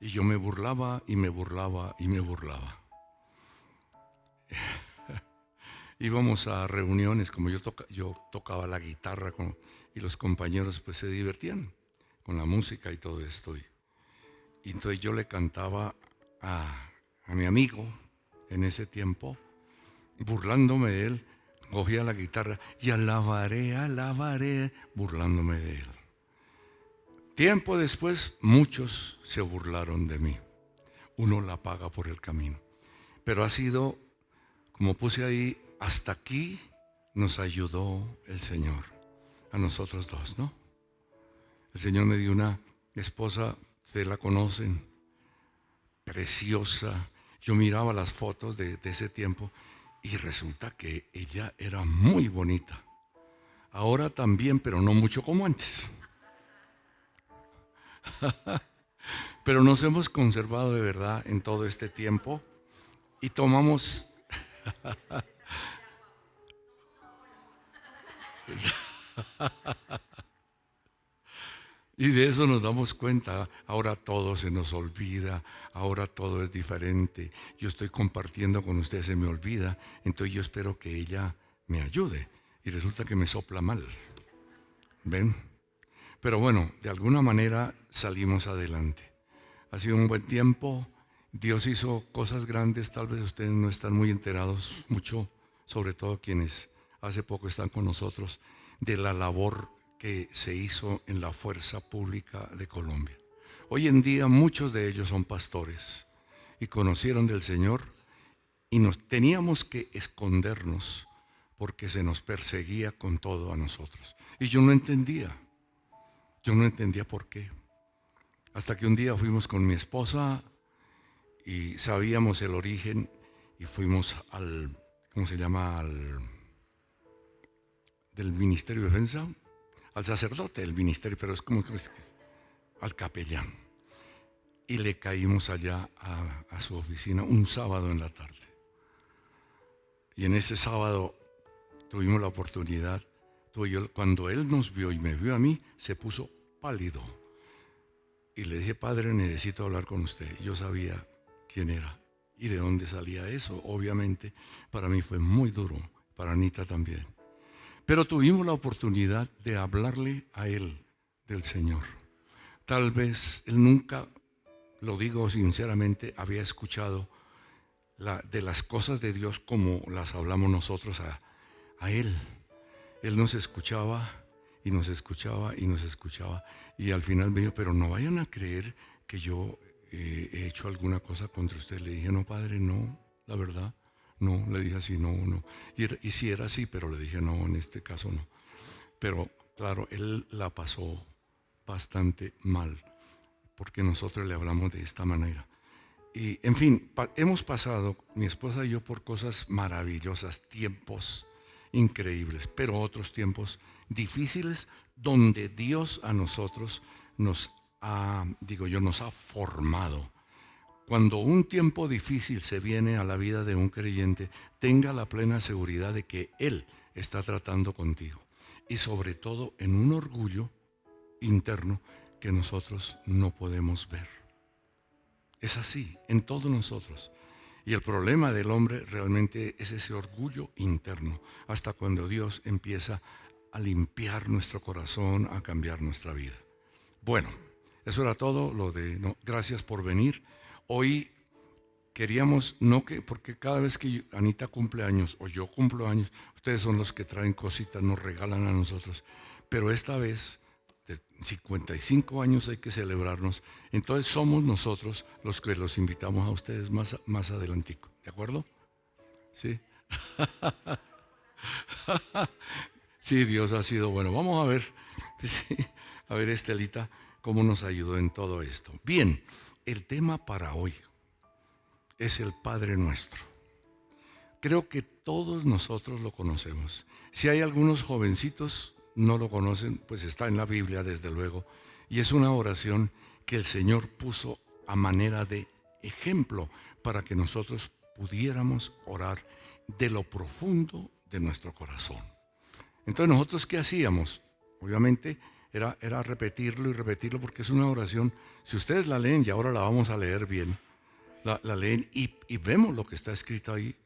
Y yo me burlaba y me burlaba y me burlaba. Íbamos a reuniones, como yo tocaba la guitarra y los compañeros pues se divertían con la música y todo esto. Y entonces yo le cantaba a mi amigo en ese tiempo, burlándome de él, cogía la guitarra y alabaré, burlándome de él. Tiempo después, muchos se burlaron de mí. Uno la paga por el camino. Pero ha sido, como puse ahí, hasta aquí nos ayudó el Señor. A nosotros dos, ¿no? El Señor me dio una esposa, ustedes la conocen, preciosa. Yo miraba las fotos de ese tiempo y resulta que ella era muy bonita. Ahora también, pero no mucho como antes. Pero nos hemos conservado de verdad en todo este tiempo y tomamos... Y de eso nos damos cuenta. Ahora todo se nos olvida, ahora todo es diferente. Yo estoy compartiendo con ustedes, se me olvida. Entonces yo espero que ella me ayude. Y resulta que me sopla mal. ¿Ven? Pero bueno, de alguna manera salimos adelante. Ha sido un buen tiempo. Dios hizo cosas grandes. Tal vez ustedes no están muy enterados mucho, sobre todo quienes hace poco están con nosotros, de la labor que se hizo en la fuerza pública de Colombia. Hoy en día muchos de ellos son pastores y conocieron del Señor y nos teníamos que escondernos porque se nos perseguía con todo a nosotros. Y yo no entendía por qué. Hasta que un día fuimos con mi esposa y sabíamos el origen y fuimos al, ¿cómo se llama? Del Ministerio de Defensa, al sacerdote del ministerio, pero es como al capellán. Y le caímos allá a su oficina un sábado en la tarde. Y en ese sábado tuvimos la oportunidad, cuando él nos vio y me vio a mí, se puso pálido. Y le dije, padre, necesito hablar con usted. Y yo sabía quién era y de dónde salía eso. Obviamente, para mí fue muy duro, para Anita también. Pero tuvimos la oportunidad de hablarle a él del Señor. Tal vez él nunca, lo digo sinceramente, había escuchado de las cosas de Dios como las hablamos nosotros a él. Él nos escuchaba y nos escuchaba y nos escuchaba. Y al final me dijo, pero no vayan a creer que yo he hecho alguna cosa contra usted. Le dije, no, padre, no, la verdad. No, le dije así, no, no. Y sí era así, pero le dije, no, en este caso no. Pero claro, él la pasó bastante mal, porque nosotros le hablamos de esta manera. Y en fin, hemos pasado, mi esposa y yo, por cosas maravillosas, tiempos increíbles, pero otros tiempos difíciles donde Dios a nosotros nos nos ha formado. Cuando un tiempo difícil se viene a la vida de un creyente, tenga la plena seguridad de que Él está tratando contigo. Y sobre todo en un orgullo interno que nosotros no podemos ver. Es así, en todos nosotros. Y el problema del hombre realmente es ese orgullo interno, hasta cuando Dios empieza a limpiar nuestro corazón, a cambiar nuestra vida. Bueno, eso era todo gracias por venir. Hoy queríamos, porque cada vez que Anita cumple años o yo cumplo años, ustedes son los que traen cositas, nos regalan a nosotros. Pero esta vez, de 55 años hay que celebrarnos. Entonces somos nosotros los que los invitamos a ustedes más adelantico. ¿De acuerdo? Sí. Sí, Dios ha sido bueno. Vamos a ver, sí, a ver Estelita, cómo nos ayudó en todo esto. Bien, el tema para hoy es el Padre Nuestro. Creo que todos nosotros lo conocemos. Si hay algunos jovencitos no lo conocen, pues está en la Biblia desde luego. Y es una oración que el Señor puso a manera de ejemplo para que nosotros pudiéramos orar de lo profundo de nuestro corazón. Entonces nosotros, ¿qué hacíamos? Obviamente era repetirlo y repetirlo, porque es una oración. Si ustedes la leen, y ahora la vamos a leer bien, la leen y vemos lo que está escrito ahí,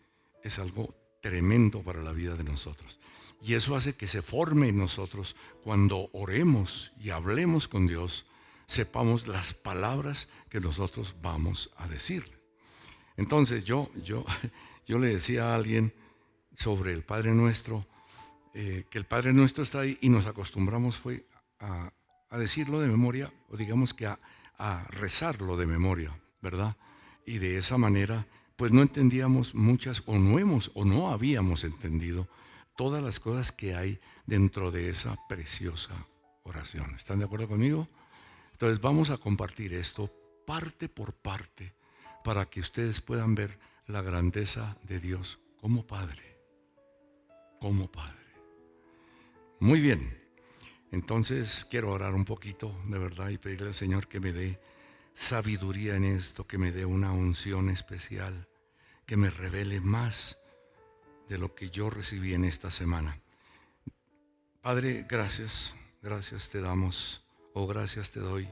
es algo tremendo para la vida de nosotros. Y eso hace que se forme en nosotros cuando oremos y hablemos con Dios, sepamos las palabras que nosotros vamos a decirle. Entonces yo le decía a alguien sobre el Padre Nuestro, que el Padre Nuestro está ahí y nos acostumbramos fue a decirlo de memoria, o digamos que a rezarlo de memoria, ¿verdad? Y de esa manera, pues no entendíamos muchas, o no habíamos entendido todas las cosas que hay dentro de esa preciosa oración. ¿Están de acuerdo conmigo? Entonces vamos a compartir esto parte por parte para que ustedes puedan ver la grandeza de Dios como Padre, como Padre. Muy bien, entonces quiero orar un poquito de verdad y pedirle al Señor que me dé sabiduría en esto, que me dé una unción especial, que me revele más de lo que yo recibí en esta semana. Padre, gracias te damos, gracias te doy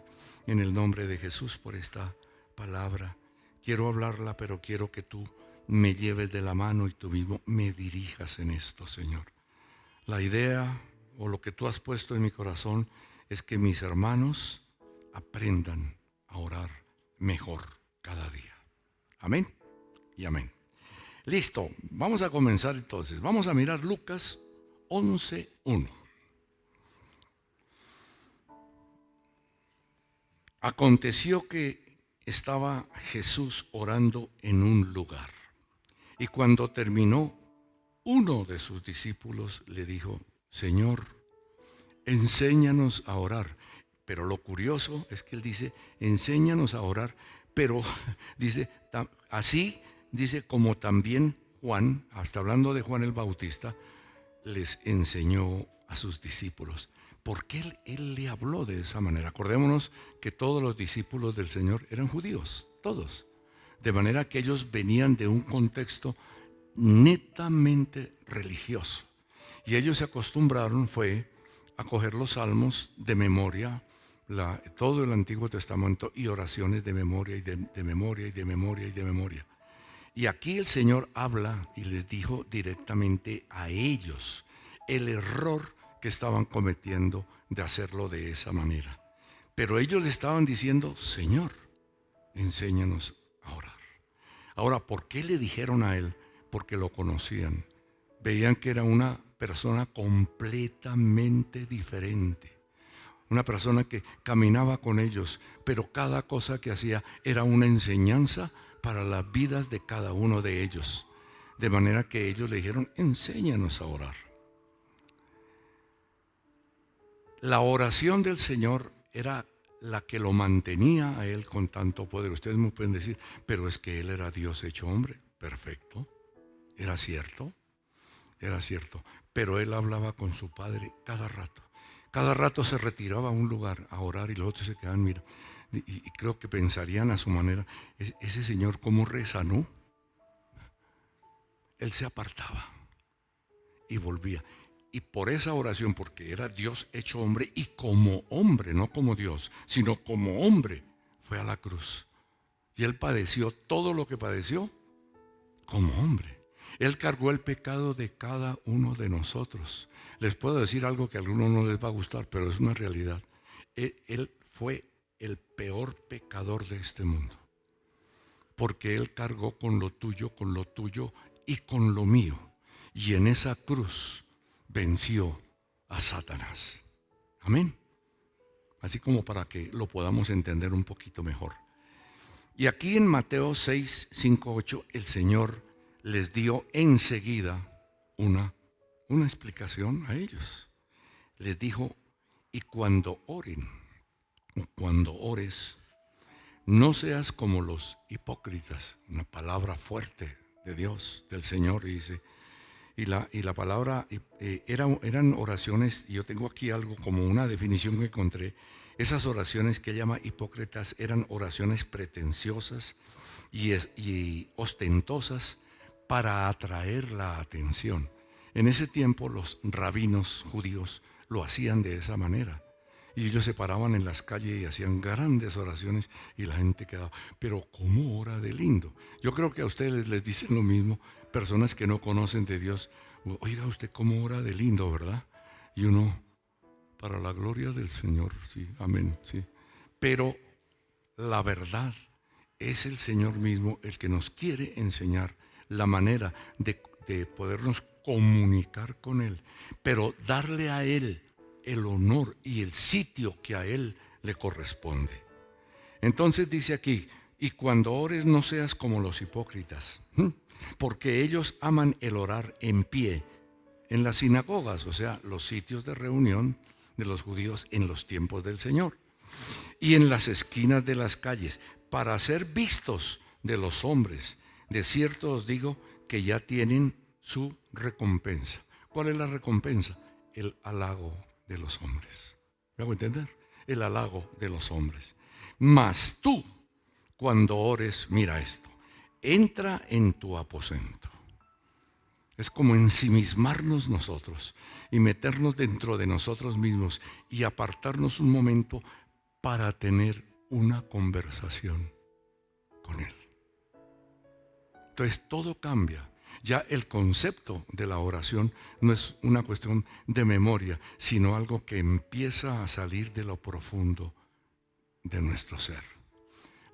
en el nombre de Jesús por esta palabra. Quiero hablarla, pero quiero que tú me lleves de la mano y tú mismo me dirijas en esto, Señor. La idea o lo que tú has puesto en mi corazón es que mis hermanos aprendan a orar mejor cada día. Amén y amén. Listo, vamos a comenzar entonces. Vamos a mirar Lucas 11:1. Aconteció que estaba Jesús orando en un lugar, y cuando terminó, uno de sus discípulos le dijo: Señor, enséñanos a orar. Pero lo curioso es que él dice, enséñanos a orar, pero dice, así, dice, como también Juan, hasta hablando de Juan el Bautista, les enseñó a sus discípulos. ¿Por qué él le habló de esa manera? Acordémonos que todos los discípulos del Señor eran judíos, todos. De manera que ellos venían de un contexto netamente religioso. Y ellos se acostumbraron fue a coger los salmos de memoria, todo el Antiguo Testamento y oraciones de memoria y de memoria y de memoria y de memoria. Y aquí el Señor habla y les dijo directamente a ellos el error que estaban cometiendo de hacerlo de esa manera. Pero ellos le estaban diciendo, Señor, enséñanos a orar. Ahora, ¿por qué le dijeron a él? Porque lo conocían. Veían que era una persona completamente diferente. Una persona que caminaba con ellos, pero cada cosa que hacía era una enseñanza para las vidas de cada uno de ellos. De manera que ellos le dijeron, enséñanos a orar. La oración del Señor era la que lo mantenía a él con tanto poder. Ustedes me pueden decir, pero es que él era Dios hecho hombre. Perfecto, era cierto, pero él hablaba con su Padre cada rato. Cada rato se retiraba a un lugar a orar y los otros se quedaban mirando. Y creo que pensarían a su manera, ese señor cómo reza, ¿no? Él se apartaba y volvía. Y por esa oración, porque era Dios hecho hombre, y como hombre, no como Dios, sino como hombre, fue a la cruz. Y él padeció todo lo que padeció como hombre. Él cargó el pecado de cada uno de nosotros. Les puedo decir algo que a algunos no les va a gustar, pero es una realidad. Él fue el peor pecador de este mundo, porque él cargó con lo tuyo y con lo mío. Y en esa cruz venció a Satanás. Amén. Así como para que lo podamos entender un poquito mejor. Y aquí en Mateo 6, 5, 8, el Señor les dio enseguida una explicación a ellos. Les dijo, y cuando oren, cuando ores, no seas como los hipócritas. Una palabra fuerte de Dios, del Señor, dice. Y la palabra, eran oraciones, y yo tengo aquí algo como una definición que encontré. Esas oraciones que llama hipócritas eran oraciones pretenciosas y ostentosas para atraer la atención. En ese tiempo los rabinos judíos lo hacían de esa manera. Y ellos se paraban en las calles y hacían grandes oraciones y la gente quedaba, pero ¿cómo ora de lindo? Yo creo que a ustedes les dicen lo mismo, personas que no conocen de Dios. Oiga usted cómo ora de lindo, ¿verdad? Y uno, para la gloria del Señor, sí, amén, sí. Pero la verdad es el Señor mismo el que nos quiere enseñar la manera de podernos comunicar con Él, pero darle a Él el honor y el sitio que a Él le corresponde. Entonces dice aquí, y cuando ores no seas como los hipócritas, porque ellos aman el orar en pie en las sinagogas, o sea, los sitios de reunión de los judíos en los tiempos del Señor, y en las esquinas de las calles, para ser vistos de los hombres. De cierto os digo que ya tienen su recompensa. ¿Cuál es la recompensa? El halago de los hombres. ¿Me hago entender? El halago de los hombres. Mas tú, cuando ores, mira esto, entra en tu aposento. Es como ensimismarnos nosotros y meternos dentro de nosotros mismos y apartarnos un momento para tener una conversación con Él. Entonces todo cambia. Ya el concepto de la oración no es una cuestión de memoria, sino algo que empieza a salir de lo profundo de nuestro ser.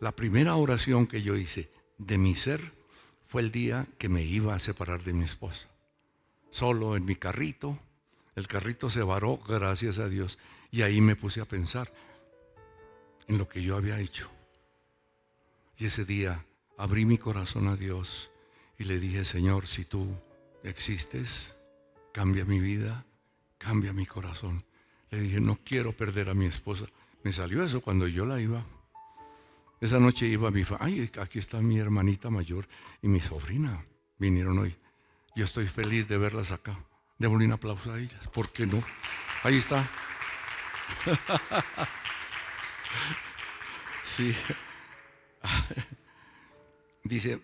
La primera oración que yo hice de mi ser fue el día que me iba a separar de mi esposa. Solo en mi carrito, el carrito se varó, gracias a Dios, y ahí me puse a pensar en lo que yo había hecho. Y ese día abrí mi corazón a Dios y le dije, Señor, si tú existes, cambia mi vida, cambia mi corazón. Le dije, no quiero perder a mi esposa. Me salió eso cuando yo la iba. Esa noche iba mi ay, aquí está mi hermanita mayor y mi sobrina. Vinieron hoy. Yo estoy feliz de verlas acá. Démosle un aplauso a ellas. ¿Por qué no? Ahí está. Sí. Dice,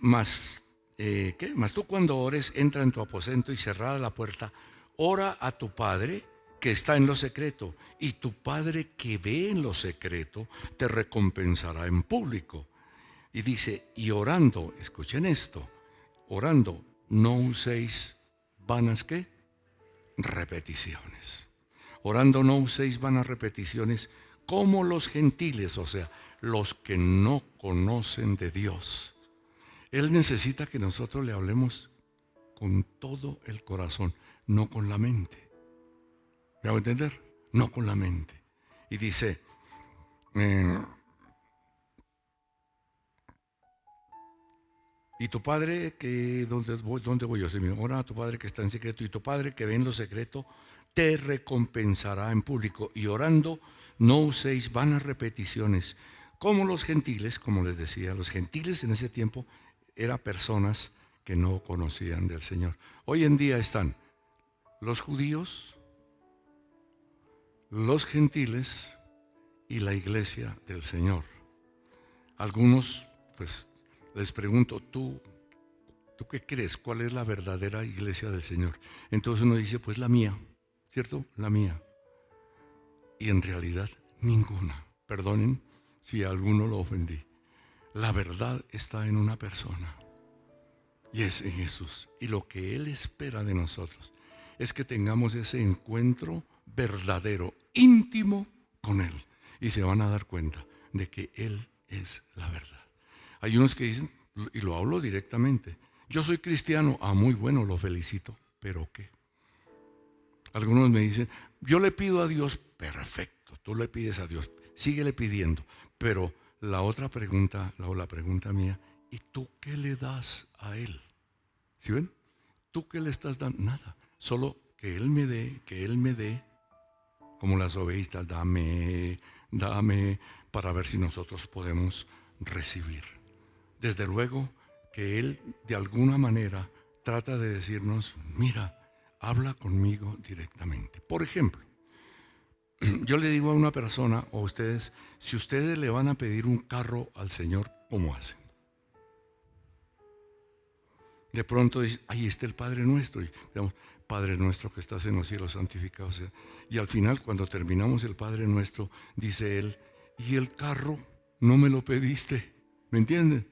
¿qué? Mas tú cuando ores, entra en tu aposento y cerrada la puerta, ora a tu Padre que está en lo secreto, y tu Padre que ve en lo secreto te recompensará en público. Y dice, y orando, escuchen esto, orando, no uséis vanas, ¿qué? Repeticiones. Orando no uséis vanas repeticiones como los gentiles, o sea, los que no conocen de Dios. Él necesita que nosotros le hablemos con todo el corazón, no con la mente. ¿Me hago entender? No con la mente. Y dice, y tu Padre que, ¿dónde voy yo? Ora a tu Padre que está en secreto, y tu Padre que ve en lo secreto, te recompensará en público. Y orando, no uséis vanas repeticiones, como los gentiles, como les decía, los gentiles en ese tiempo eran personas que no conocían del Señor. Hoy en día están los judíos, los gentiles y la iglesia del Señor. Algunos, pues, les pregunto, ¿tú qué crees? ¿Cuál es la verdadera iglesia del Señor? Entonces uno dice, pues la mía, ¿cierto? La mía. Y en realidad, ninguna. Perdonen si a alguno lo ofendí. La verdad está en una persona. Y es en Jesús. Y lo que Él espera de nosotros es que tengamos ese encuentro verdadero, íntimo con Él. Y se van a dar cuenta de que Él es la verdad. Hay unos que dicen, y lo hablo directamente, yo soy cristiano, muy bueno, lo felicito, pero ¿qué? Algunos me dicen, yo le pido a Dios, perfecto, tú le pides a Dios, síguele pidiendo, pero la otra pregunta, la pregunta mía, ¿y tú qué le das a Él? ¿Sí ven? ¿Tú qué le estás dando? Nada, solo que Él me dé, como las ovejitas, dame, para ver si nosotros podemos recibir. Desde luego que Él de alguna manera trata de decirnos, mira, habla conmigo directamente. Por ejemplo, yo le digo a una persona o a ustedes, si ustedes le van a pedir un carro al Señor, ¿cómo hacen? De pronto dicen, ahí está el Padre Nuestro. Y digamos, Padre nuestro que estás en los cielos, santificado sea. Y al final, cuando terminamos el Padre nuestro, dice él, y el carro no me lo pediste, ¿me entienden?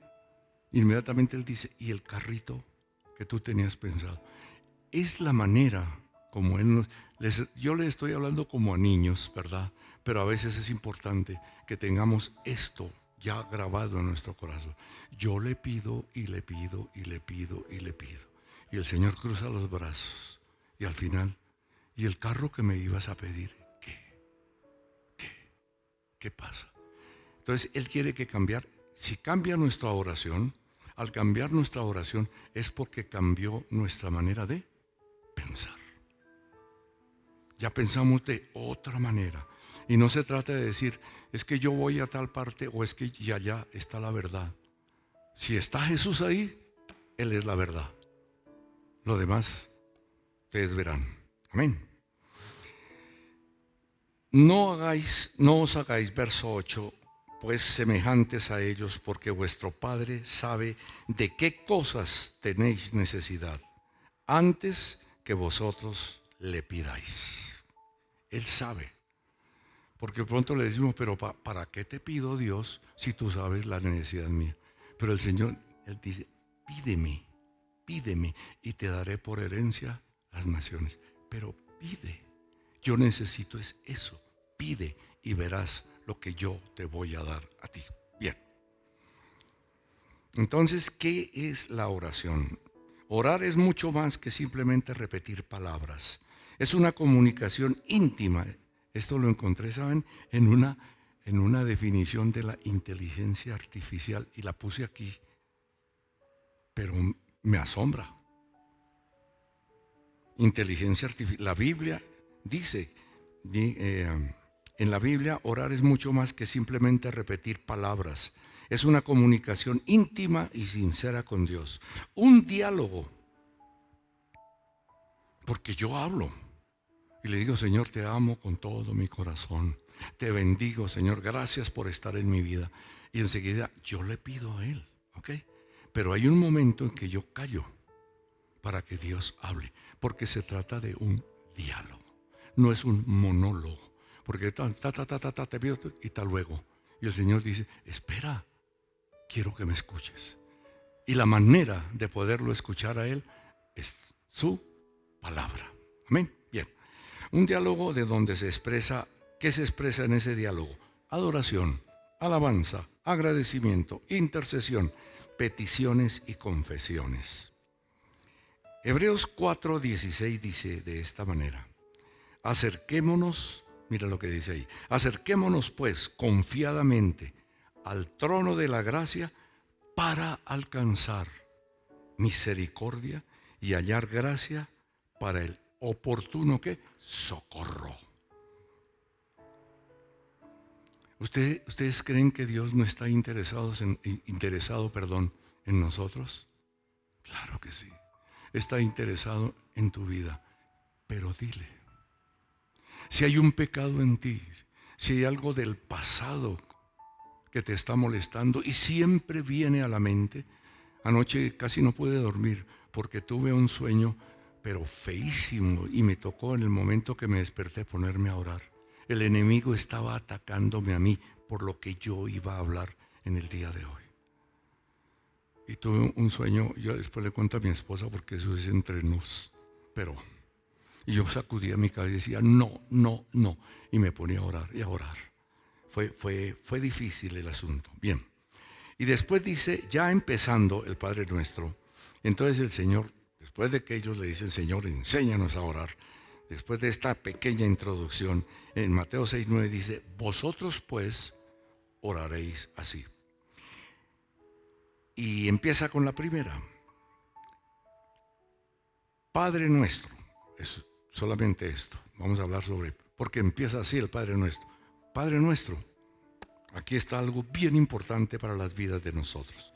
Inmediatamente él dice, y el carrito que tú tenías pensado. Es la manera como él nos... yo le estoy hablando como a niños, ¿verdad? Pero a veces es importante que tengamos esto ya grabado en nuestro corazón. Yo le pido y le pido y le pido y le pido. Y el Señor cruza los brazos. Y al final, ¿y el carro que me ibas a pedir? ¿Qué pasa? Entonces Él quiere que cambiar. Si cambia nuestra oración, al cambiar nuestra oración es porque cambió nuestra manera de pensar. Ya pensamos de otra manera. Y no se trata de decir, es que yo voy a tal parte o es que ya está la verdad. Si está Jesús ahí, Él es la verdad. Lo demás, ustedes verán. Amén. No os hagáis, verso 8, pues semejantes a ellos, porque vuestro Padre sabe de qué cosas tenéis necesidad, antes que vosotros le pidáis. Él sabe. Porque pronto le decimos, pero ¿para qué te pido, Dios, si tú sabes la necesidad mía? Pero el Señor, Él dice, pídeme y te daré por herencia las naciones. Pero pide. Yo necesito es eso. Pide y verás lo que yo te voy a dar a ti. Bien. Entonces, ¿qué es la oración? Orar es mucho más que simplemente repetir palabras. Es una comunicación íntima. Esto lo encontré, ¿saben? En una definición de la inteligencia artificial y la puse aquí. Pero me asombra. Inteligencia artificial. La Biblia dice, en la Biblia orar es mucho más que simplemente repetir palabras. Es una comunicación íntima y sincera con Dios. Un diálogo. Porque yo hablo. Y le digo, Señor, te amo con todo mi corazón. Te bendigo, Señor. Gracias por estar en mi vida. Y enseguida yo le pido a Él. ¿Ok? Pero hay un momento en que yo callo para que Dios hable. Porque se trata de un diálogo. No es un monólogo. Porque te pido y tal luego. Y el Señor dice, espera, quiero que me escuches. Y la manera de poderlo escuchar a Él es su palabra. Amén. Bien. Un diálogo de donde se expresa, ¿qué se expresa en ese diálogo? Adoración, alabanza, agradecimiento, intercesión, peticiones y confesiones. Hebreos 4:16 dice de esta manera, acerquémonos, mira lo que dice ahí, acerquémonos pues confiadamente al trono de la gracia para alcanzar misericordia y hallar gracia para el oportuno ¿qué? Socorro. ¿Ustedes creen que Dios no está interesado en nosotros? Claro que sí. Está interesado en tu vida. Pero dile. Si hay un pecado en ti, si hay algo del pasado que te está molestando y siempre viene a la mente, anoche casi no pude dormir porque tuve un sueño pero feísimo y me tocó en el momento que me desperté ponerme a orar. El enemigo estaba atacándome a mí por lo que yo iba a hablar en el día de hoy. Y tuve un sueño, yo después le cuento a mi esposa porque eso es entre nos, y yo sacudía mi cabeza y decía, no, y me ponía a orar y a orar. Fue difícil el asunto. Bien. Y después dice, ya empezando el Padre Nuestro, entonces el Señor, después de que ellos le dicen, Señor, enséñanos a orar, después de esta pequeña introducción, en Mateo 6:9 dice, vosotros pues oraréis así. Y empieza con la primera. Padre Nuestro, es solamente esto, vamos a hablar sobre, porque empieza así el Padre Nuestro. Padre Nuestro, aquí está algo bien importante para las vidas de nosotros.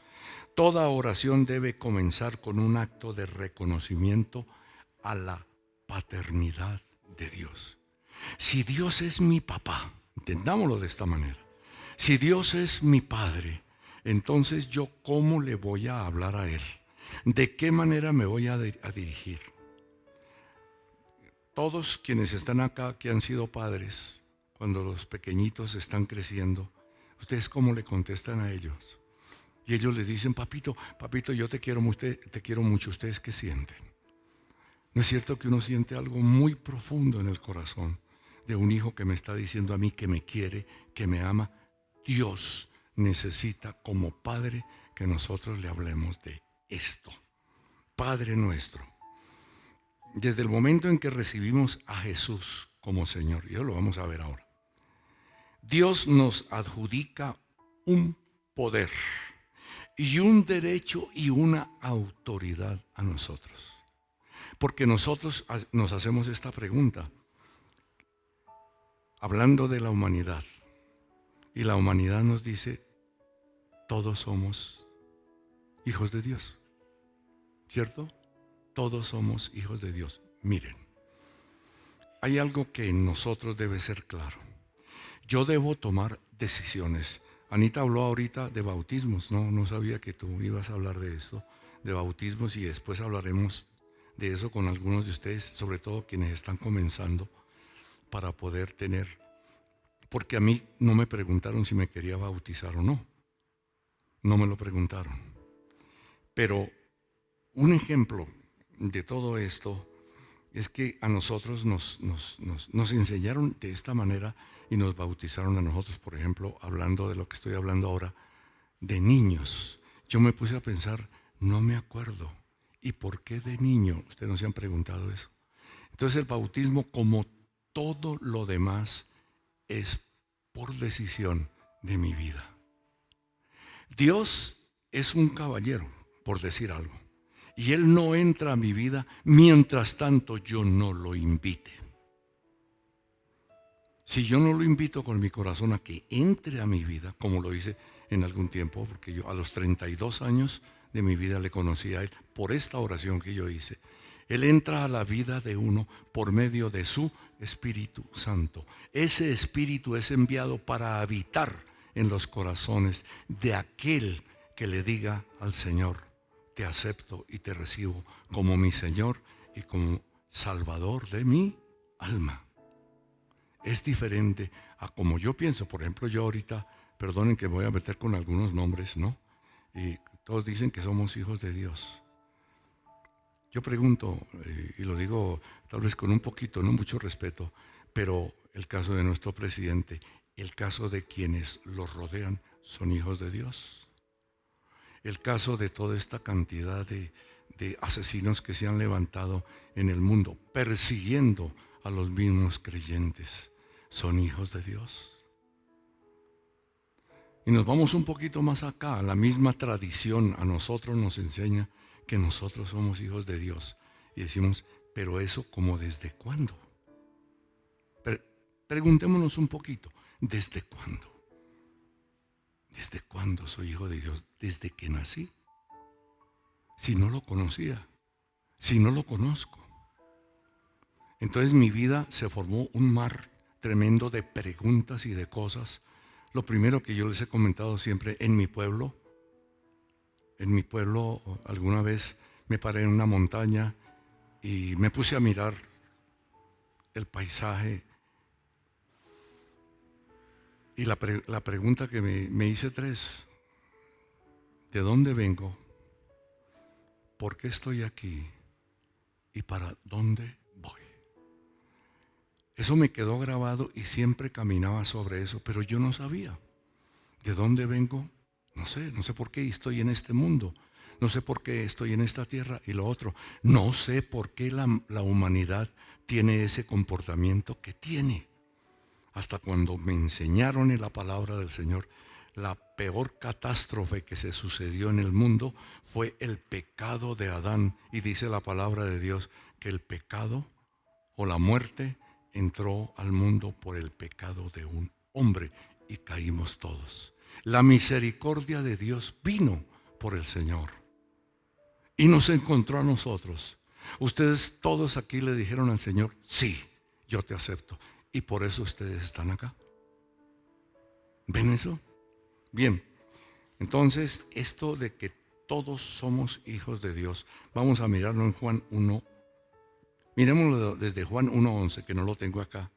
Toda oración debe comenzar con un acto de reconocimiento a la paternidad de Dios. Si Dios es mi papá, entendámoslo de esta manera. Si Dios es mi padre, entonces yo ¿cómo le voy a hablar a Él? ¿De qué manera me voy a dirigir? todos quienes están acá que han sido padres, cuando los pequeñitos están creciendo, ¿ustedes cómo le contestan a ellos? Y ellos les dicen, papito, papito, yo te quiero mucho. ¿Ustedes qué sienten? ¿No es cierto que uno siente algo muy profundo en el corazón de un hijo que me está diciendo a mí que me quiere, que me ama? Dios necesita como padre que nosotros le hablemos de esto. Padre nuestro. Desde el momento en que recibimos a Jesús como Señor, y eso lo vamos a ver ahora, Dios nos adjudica un poder y un derecho y una autoridad a nosotros. Porque nosotros nos hacemos esta pregunta, hablando de la humanidad, y la humanidad nos dice, todos somos hijos de Dios, ¿cierto? Todos somos hijos de Dios. Miren, hay algo que en nosotros debe ser claro. Yo debo tomar decisiones. Anita habló ahorita de bautismos, no sabía que tú ibas a hablar de esto, de bautismos, y después hablaremos de eso con algunos de ustedes, sobre todo quienes están comenzando, para poder tener, porque a mí no me preguntaron si me quería bautizar o no, no me lo preguntaron. Pero un ejemplo de todo esto es que a nosotros nos enseñaron de esta manera y nos bautizaron a nosotros, por ejemplo, hablando de lo que estoy hablando ahora, de niños. Yo me puse a pensar, no me acuerdo. ¿Y por qué de niño? Ustedes no se han preguntado eso. Entonces el bautismo, como todo lo demás, es por decisión de mi vida. Dios es un caballero, por decir algo. Y Él no entra a mi vida mientras tanto yo no lo invite. Si yo no lo invito con mi corazón a que entre a mi vida, como lo hice en algún tiempo, porque yo a los 32 años de mi vida le conocí a Él por esta oración que yo hice. Él entra a la vida de uno por medio de su Espíritu Santo. Ese Espíritu es enviado para habitar en los corazones de aquel que le diga al Señor, te acepto y te recibo como mi Señor y como Salvador de mi alma. Es diferente a como yo pienso. Por ejemplo, yo ahorita, perdonen que me voy a meter con algunos nombres, ¿no? Y todos dicen que somos hijos de Dios. Yo pregunto, y lo digo tal vez con un poquito, no mucho respeto, pero el caso de nuestro presidente, el caso de quienes lo rodean, ¿son hijos de Dios? El caso de toda esta cantidad de asesinos que se han levantado en el mundo, persiguiendo a los mismos creyentes, ¿son hijos de Dios? Y nos vamos un poquito más acá, la misma tradición a nosotros nos enseña que nosotros somos hijos de Dios. Y decimos, pero eso ¿como desde cuándo? Preguntémonos un poquito, ¿desde cuándo? ¿Desde cuándo soy hijo de Dios? ¿Desde que nací? Si no lo conocía, si no lo conozco. Entonces mi vida se formó un mar tremendo de preguntas y de cosas. Lo primero que yo les he comentado siempre, en mi pueblo alguna vez me paré en una montaña y me puse a mirar el paisaje. Y la pregunta que me hice tres, ¿de dónde vengo? ¿Por qué estoy aquí? ¿Y para dónde voy? Eso me quedó grabado y siempre caminaba sobre eso, pero yo no sabía. ¿De dónde vengo? No sé por qué estoy en este mundo. No sé por qué estoy en esta tierra y lo otro. No sé por qué la humanidad tiene ese comportamiento que tiene. Hasta cuando me enseñaron en la palabra del Señor, la peor catástrofe que se sucedió en el mundo fue el pecado de Adán. Y dice la palabra de Dios que el pecado o la muerte entró al mundo por el pecado de un hombre y caímos todos. La misericordia de Dios vino por el Señor y nos encontró a nosotros. Ustedes todos aquí le dijeron al Señor, sí, yo te acepto. Y por eso ustedes están acá. ¿Ven eso? Bien, entonces esto de que todos somos hijos de Dios, vamos a mirarlo en Juan 1, Miremoslo desde Juan 1:11, que no lo tengo acá.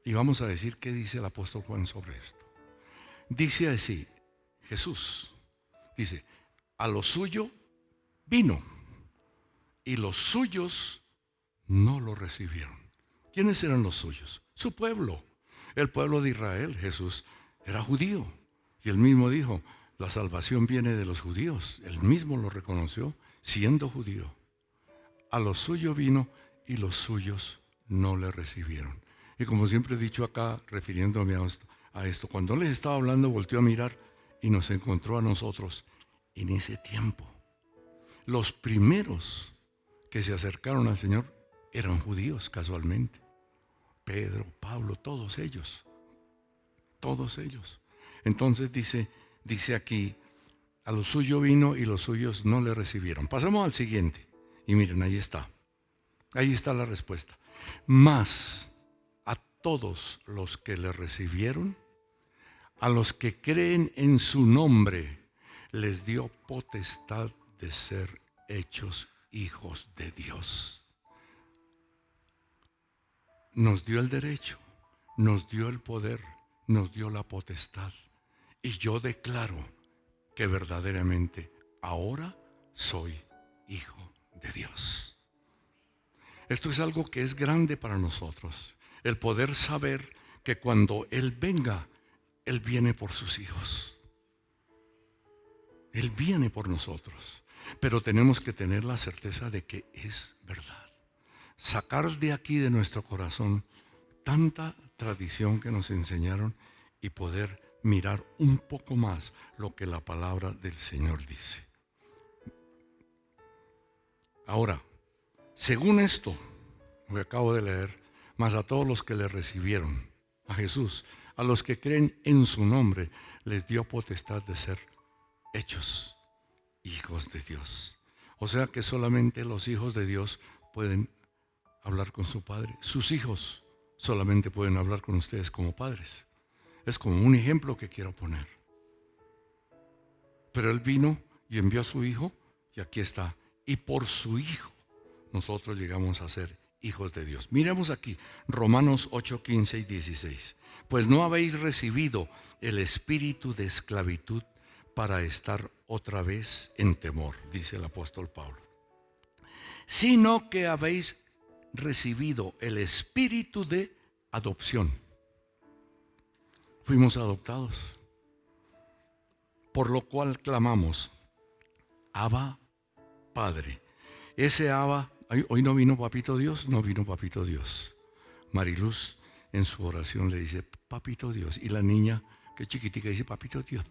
Y vamos a decir qué dice el apóstol Juan sobre esto. Dice así, Jesús dice, a lo suyo vino y los suyos no lo recibieron. ¿Quiénes eran los suyos? Su pueblo, el pueblo de Israel. Jesús era judío y él mismo dijo, la salvación viene de los judíos. Él mismo lo reconoció siendo judío. A lo suyo vino y los suyos no le recibieron. Y como siempre he dicho acá, refiriéndome a esto, cuando les estaba hablando, volteó a mirar y nos encontró a nosotros en ese tiempo. Los primeros que se acercaron al Señor eran judíos casualmente. Pedro, Pablo, todos ellos. Todos ellos. Entonces dice aquí, a lo suyo vino y los suyos no le recibieron. Pasamos al siguiente. Y miren, ahí está. Ahí está la respuesta. Mas a todos los que le recibieron, a los que creen en su nombre, les dio potestad de ser hechos hijos de Dios. Nos dio el derecho, nos dio el poder, nos dio la potestad. Y yo declaro que verdaderamente ahora soy hijo de Dios. Esto es algo que es grande para nosotros, el poder saber que cuando Él venga, Él viene por sus hijos. Él viene por nosotros, pero tenemos que tener la certeza de que es verdad. Sacar de aquí, de nuestro corazón, tanta tradición que nos enseñaron y poder mirar un poco más lo que la palabra del Señor dice. Ahora, según esto, lo que acabo de leer, más a todos los que le recibieron, a Jesús, a los que creen en su nombre, les dio potestad de ser hechos hijos de Dios. O sea que solamente los hijos de Dios pueden hablar con su Padre. Sus hijos solamente pueden hablar con ustedes como padres. Es como un ejemplo que quiero poner. Pero Él vino y envió a su Hijo y aquí está. Y por su Hijo nosotros llegamos a ser hijos de Dios. Miremos aquí Romanos 8, 15 y 16. Pues no habéis recibido el espíritu de esclavitud para estar otra vez en temor, dice el apóstol Pablo, sino que habéis recibido el espíritu de adopción. Fuimos adoptados, por lo cual clamamos, Abba, Padre. Ese Abba, hoy no vino Papito Dios, no vino Papito Dios. Mariluz en su oración le dice, Papito Dios, y la niña, que chiquitica, dice, Papito Dios.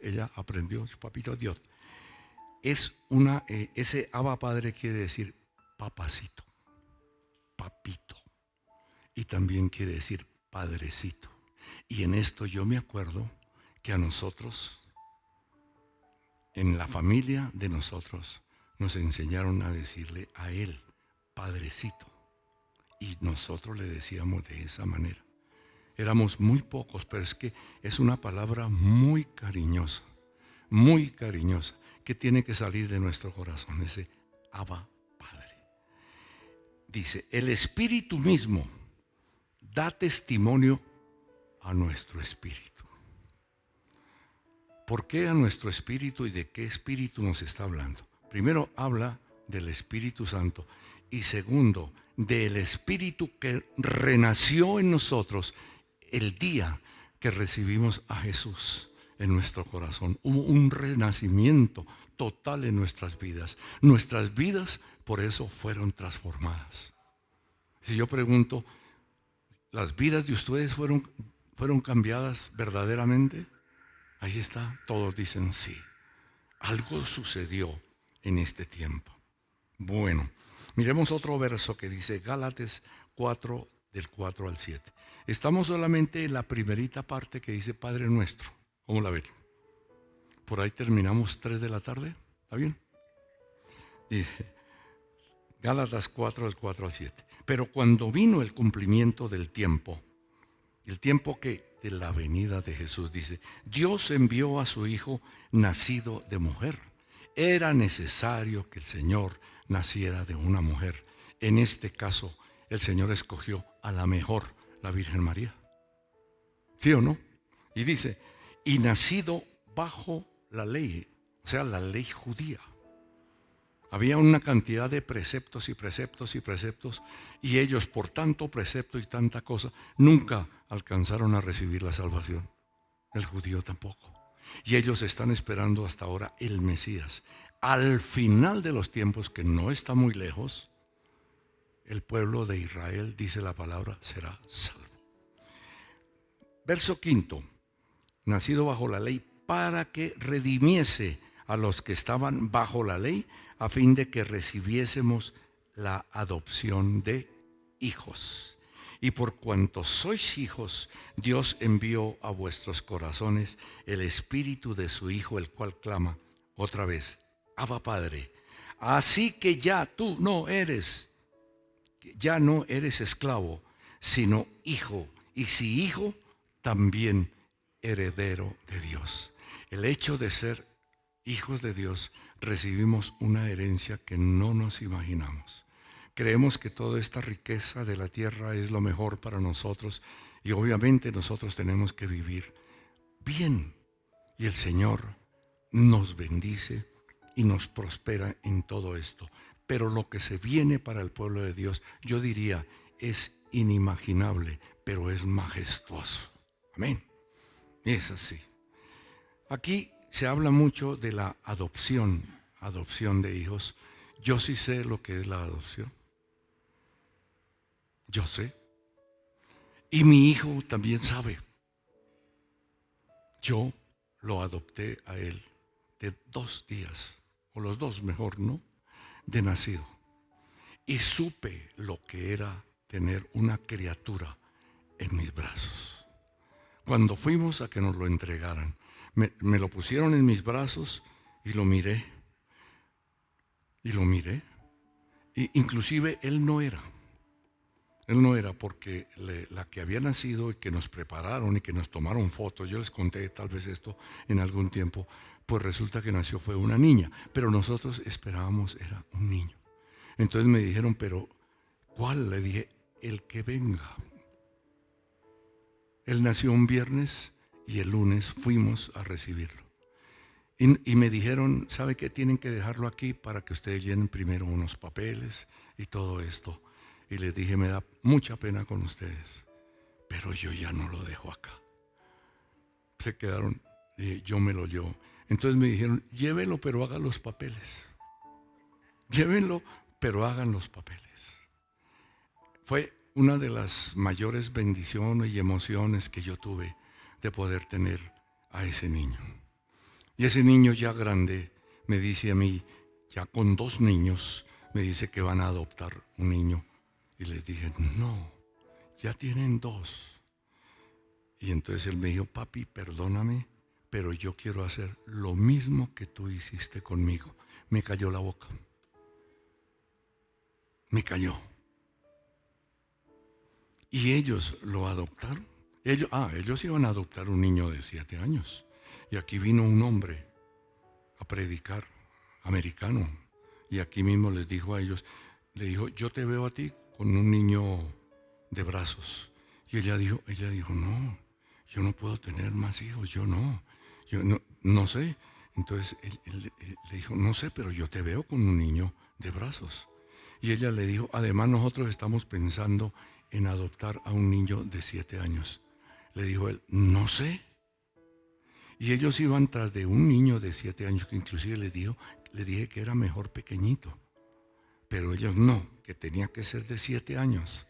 Ella aprendió, Papito Dios. Ese Abba Padre quiere decir papacito, papito. Y también quiere decir padrecito. Y en esto yo me acuerdo que a nosotros, en la familia de nosotros, nos enseñaron a decirle a él, padrecito. Y nosotros le decíamos de esa manera. Éramos muy pocos, pero es que es una palabra muy cariñosa, que tiene que salir de nuestro corazón, ese Abba Padre. Dice, el Espíritu mismo da testimonio a nuestro espíritu. ¿Por qué a nuestro espíritu y de qué espíritu nos está hablando? Primero habla del Espíritu Santo y segundo, del Espíritu que renació en nosotros el día que recibimos a Jesús en nuestro corazón. Hubo un renacimiento total en nuestras vidas. Nuestras vidas por eso fueron transformadas. Si yo pregunto, ¿las vidas de ustedes fueron cambiadas verdaderamente? Ahí está, todos dicen sí. Algo sucedió en este tiempo. Bueno, miremos otro verso que dice Gálatas 4, del 4 al 7. Estamos solamente en la primerita parte que dice Padre Nuestro. ¿Cómo la ven? Por ahí terminamos 3 de la tarde. ¿Está bien? Gálatas 4, del 4 al 7. Pero cuando vino el cumplimiento del tiempo, el tiempo que de la venida de Jesús, dice, Dios envió a su Hijo nacido de mujer Era necesario que el Señor naciera de una mujer. En este caso, el Señor escogió a la mejor, la Virgen María. ¿Sí o no? Y dice, y nacido bajo la ley, o sea, la ley judía. Había una cantidad de preceptos y preceptos y preceptos, y ellos por tanto precepto y tanta cosa, nunca alcanzaron a recibir la salvación. El judío tampoco. Y ellos están esperando hasta ahora el Mesías. Al final de los tiempos, que no está muy lejos, el pueblo de Israel, dice la palabra, será salvo. Verso 5. Nacido bajo la ley para que redimiese a los que estaban bajo la ley, a fin de que recibiésemos la adopción de hijos. Y por cuanto sois hijos, Dios envió a vuestros corazones el espíritu de su Hijo, el cual clama otra vez, Abba Padre. Así que ya no eres esclavo, sino hijo. Y si hijo, también heredero de Dios. El hecho de ser hijos de Dios, recibimos una herencia que no nos imaginamos. Creemos que toda esta riqueza de la tierra es lo mejor para nosotros y obviamente nosotros tenemos que vivir bien. Y el Señor nos bendice y nos prospera en todo esto. Pero lo que se viene para el pueblo de Dios, yo diría, es inimaginable, pero es majestuoso. Amén. Es así. Aquí se habla mucho de la adopción de hijos. Yo sí sé lo que es la adopción. Yo sé. Y mi hijo también sabe. Yo lo adopté a él de 2 días, o los 2 mejor, ¿no?, de nacido. Y supe lo que era tener una criatura en mis brazos. Cuando fuimos a que nos lo entregaran, me lo pusieron en mis brazos y lo miré. Y lo miré. Y inclusive él no era porque la que había nacido y que nos prepararon y que nos tomaron fotos, yo les conté tal vez esto en algún tiempo, pues resulta que nació fue una niña, pero nosotros esperábamos era un niño. Entonces me dijeron, pero ¿cuál? Le dije, el que venga. Él nació un viernes y el lunes fuimos a recibirlo. Y me dijeron, ¿sabe qué? Tienen que dejarlo aquí para que ustedes llenen primero unos papeles y todo esto. Y les dije, me da mucha pena con ustedes, pero yo ya no lo dejo acá. Se quedaron, yo me lo llevo. Entonces me dijeron, llévelo, pero haga los papeles. Llévenlo, pero hagan los papeles. Fue una de las mayores bendiciones y emociones que yo tuve de poder tener a ese niño. Y ese niño ya grande me dice a mí, ya con 2 niños, me dice que van a adoptar un niño. Y les dije, no, ya tienen 2. Y entonces él me dijo, papi, perdóname, pero yo quiero hacer lo mismo que tú hiciste conmigo. Me cayó la boca. Me cayó. Y ellos lo adoptaron. Ellos iban a adoptar un niño de 7 años. Y aquí vino un hombre a predicar, americano. Y aquí mismo les dijo a ellos, le dijo, yo te veo a ti con un niño de brazos. Y ella dijo, no, yo no puedo tener más hijos, yo no sé. Entonces él le dijo, no sé, pero yo te veo con un niño de brazos. Y ella le dijo, además nosotros estamos pensando en adoptar a un niño de 7 años. Le dijo él, no sé. Y ellos iban tras de un niño de 7 años, que inclusive le dije que era mejor pequeñito. Pero ellos no, que tenía que ser de 7 años.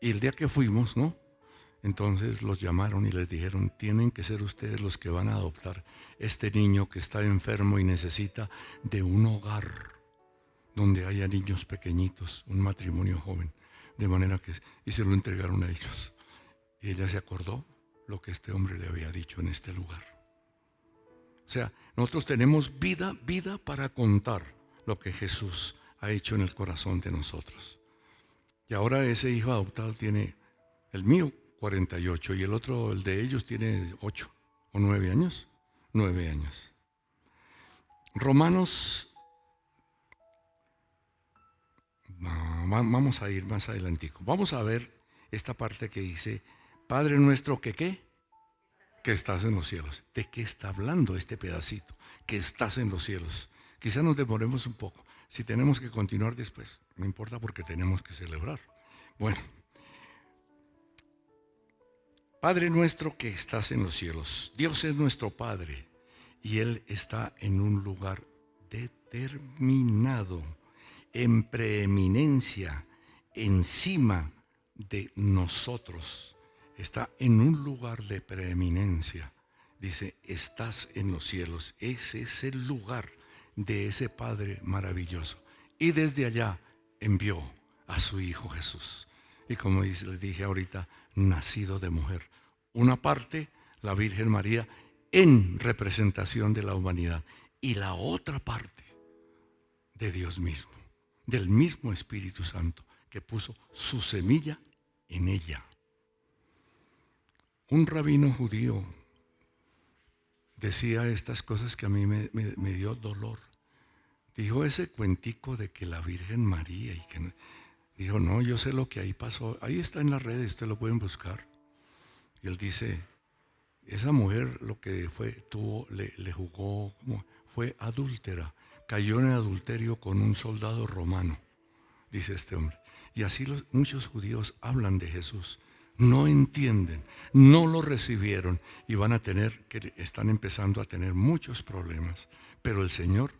Y el día que fuimos, ¿no? Entonces los llamaron y les dijeron, tienen que ser ustedes los que van a adoptar este niño que está enfermo y necesita de un hogar donde haya niños pequeñitos, un matrimonio joven. De manera que, y se lo entregaron a ellos. Y ella se acordó lo que este hombre le había dicho en este lugar. O sea, nosotros tenemos vida para contar lo que Jesús ha hecho en el corazón de nosotros. Y ahora ese hijo adoptado tiene, el mío 48 y el otro, el de ellos, tiene 8 o 9 años. 9 años. Romanos, vamos a ir más adelantico. Vamos a ver esta parte que dice, Padre nuestro que ¿qué? Que estás en los cielos. ¿De qué está hablando este pedacito? Que estás en los cielos. Quizá nos demoremos un poco. Si tenemos que continuar después, no importa porque tenemos que celebrar. Bueno, Padre nuestro que estás en los cielos. Dios es nuestro Padre y Él está en un lugar determinado, en preeminencia, encima de nosotros. Está en un lugar de preeminencia. Dice, estás en los cielos. Ese es el lugar de ese Padre maravilloso. Y desde allá envió a su Hijo Jesús. Y como les dije ahorita, nacido de mujer. Una parte, la Virgen María, en representación de la humanidad. Y la otra parte, de Dios mismo, del mismo Espíritu Santo, que puso su semilla en ella. Un rabino judío decía estas cosas que a mí me dio dolor. Dijo ese cuentico de que la Virgen María y que dijo, no, yo sé lo que ahí pasó. Ahí está en las redes, ustedes lo pueden buscar. Y él dice, esa mujer lo que fue, le jugó, fue adúltera. Cayó en adulterio con un soldado romano, dice este hombre. Y así muchos judíos hablan de Jesús. No entienden, no lo recibieron y están empezando a tener muchos problemas. Pero el Señor,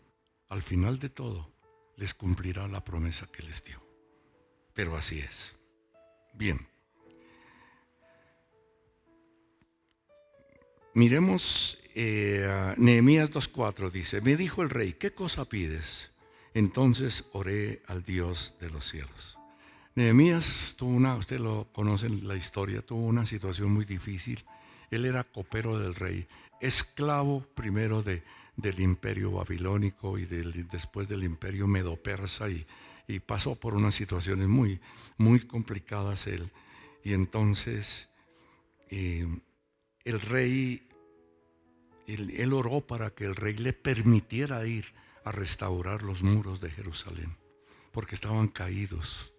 al final de todo, les cumplirá la promesa que les dio. Pero así es. Bien. Miremos Nehemías 2:4 dice, me dijo el rey, ¿qué cosa pides? Entonces oré al Dios de los cielos. Nehemías usted lo conoce la historia, tuvo una situación muy difícil. Él era copero del rey, esclavo primero del imperio babilónico y después del imperio medo-persa y pasó por unas situaciones muy, muy complicadas él. Y entonces el rey, él oró para que el rey le permitiera ir a restaurar los muros de Jerusalén, porque estaban caídos.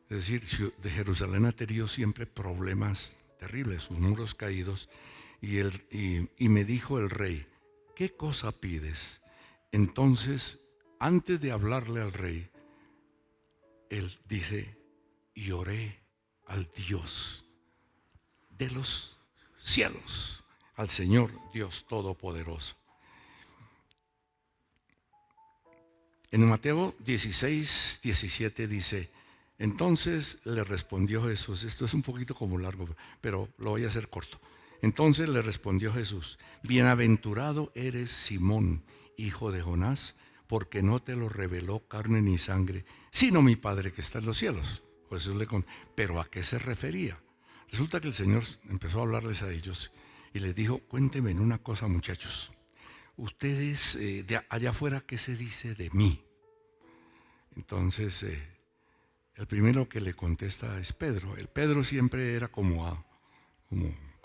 Es decir, de Jerusalén ha tenido siempre problemas terribles, sus muros caídos. Y me dijo el rey, ¿qué cosa pides? Entonces, antes de hablarle al rey, él dice, y oré al Dios de los cielos, al Señor Dios Todopoderoso. En Mateo 16:17 dice, entonces le respondió Jesús, esto es un poquito como largo, pero lo voy a hacer corto. Entonces le respondió Jesús, bienaventurado eres Simón, hijo de Jonás, porque no te lo reveló carne ni sangre, sino mi Padre que está en los cielos. Jesús le contó, pero ¿a qué se refería? Resulta que el Señor empezó a hablarles a ellos y les dijo, cuéntenme una cosa, muchachos. Ustedes de allá afuera, ¿qué se dice de mí? Entonces, el primero que le contesta es Pedro. El Pedro siempre era como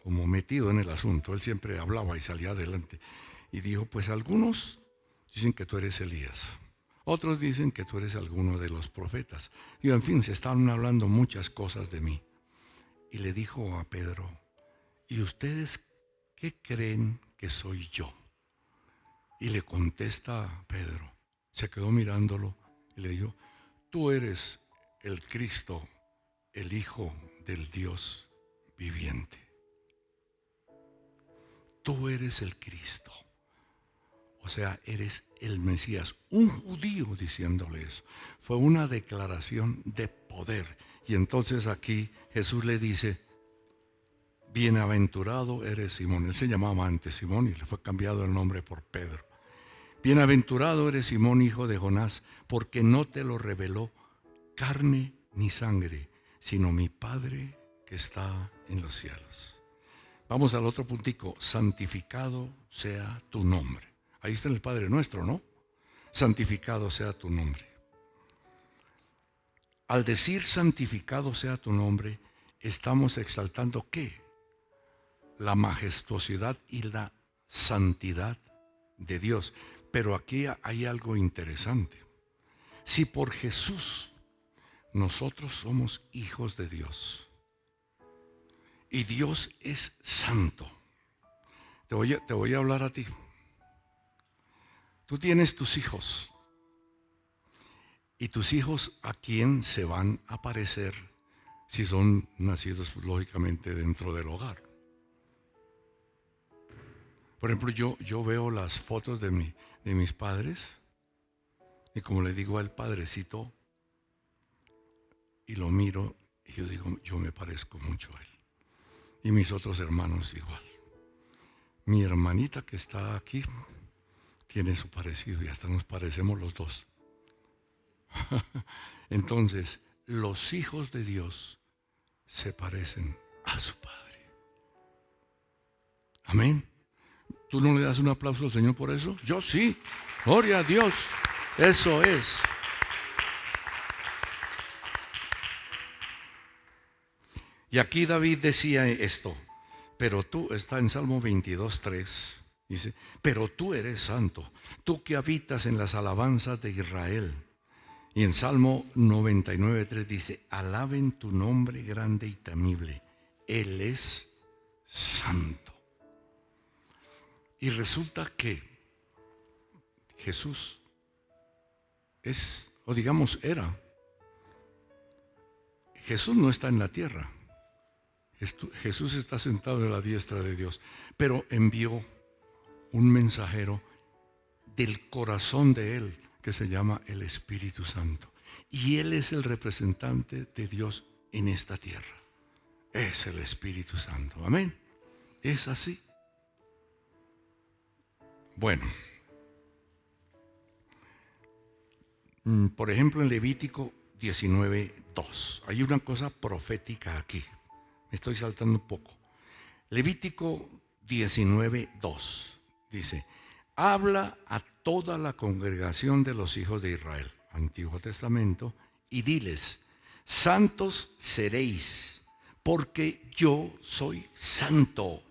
metido en el asunto. Él siempre hablaba y salía adelante. Y dijo, pues algunos dicen que tú eres Elías. Otros dicen que tú eres alguno de los profetas. Y en fin, se estaban hablando muchas cosas de mí. Y le dijo a Pedro, ¿y ustedes qué creen que soy yo? Y le contesta Pedro. Se quedó mirándolo y le dijo, tú eres el Cristo, el Hijo del Dios viviente. Tú eres el Cristo. O sea, eres el Mesías. Un judío diciéndole eso. Fue una declaración de poder. Y entonces aquí Jesús le dice, bienaventurado eres Simón. Él se llamaba antes Simón y le fue cambiado el nombre por Pedro. Bienaventurado eres Simón, hijo de Jonás, porque no te lo reveló carne ni sangre, sino mi Padre que está en los cielos. Vamos al otro puntico, santificado sea tu nombre. Ahí está el Padre nuestro, ¿no? Santificado sea tu nombre. Al decir santificado sea tu nombre, estamos exaltando ¿qué? La majestuosidad y la santidad de Dios. Pero aquí hay algo interesante. Si por Jesús nosotros somos hijos de Dios y Dios es santo, te voy a hablar a ti. Tú tienes tus hijos y tus hijos a quién se van a parecer si son nacidos lógicamente dentro del hogar. Por ejemplo, yo veo las fotos de mis padres y como le digo al padrecito y lo miro y yo digo, yo me parezco mucho a él. Y mis otros hermanos igual. Mi hermanita que está aquí tiene su parecido y hasta nos parecemos los dos. Entonces, los hijos de Dios se parecen a su Padre. Amén. ¿Tú no le das un aplauso al Señor por eso? Yo sí. Gloria a Dios. Eso es. Y aquí David decía esto, pero tú, está en Salmo 22:3, dice, pero tú eres santo, tú que habitas en las alabanzas de Israel. Y en Salmo 99:3 dice, alaben tu nombre grande y temible, Él es santo. Y resulta que Jesús es, o digamos era, Jesús no está en la tierra. Jesús está sentado a la diestra de Dios, pero envió un mensajero del corazón de Él, que se llama el Espíritu Santo. Y Él es el representante de Dios en esta tierra. Es el Espíritu Santo. Amén. Es así. Bueno. Por ejemplo, en Levítico 19:2. Hay una cosa profética aquí. Me estoy saltando un poco. Levítico 19:2 dice, habla a toda la congregación de los hijos de Israel, Antiguo Testamento, y diles, santos seréis, porque yo soy santo,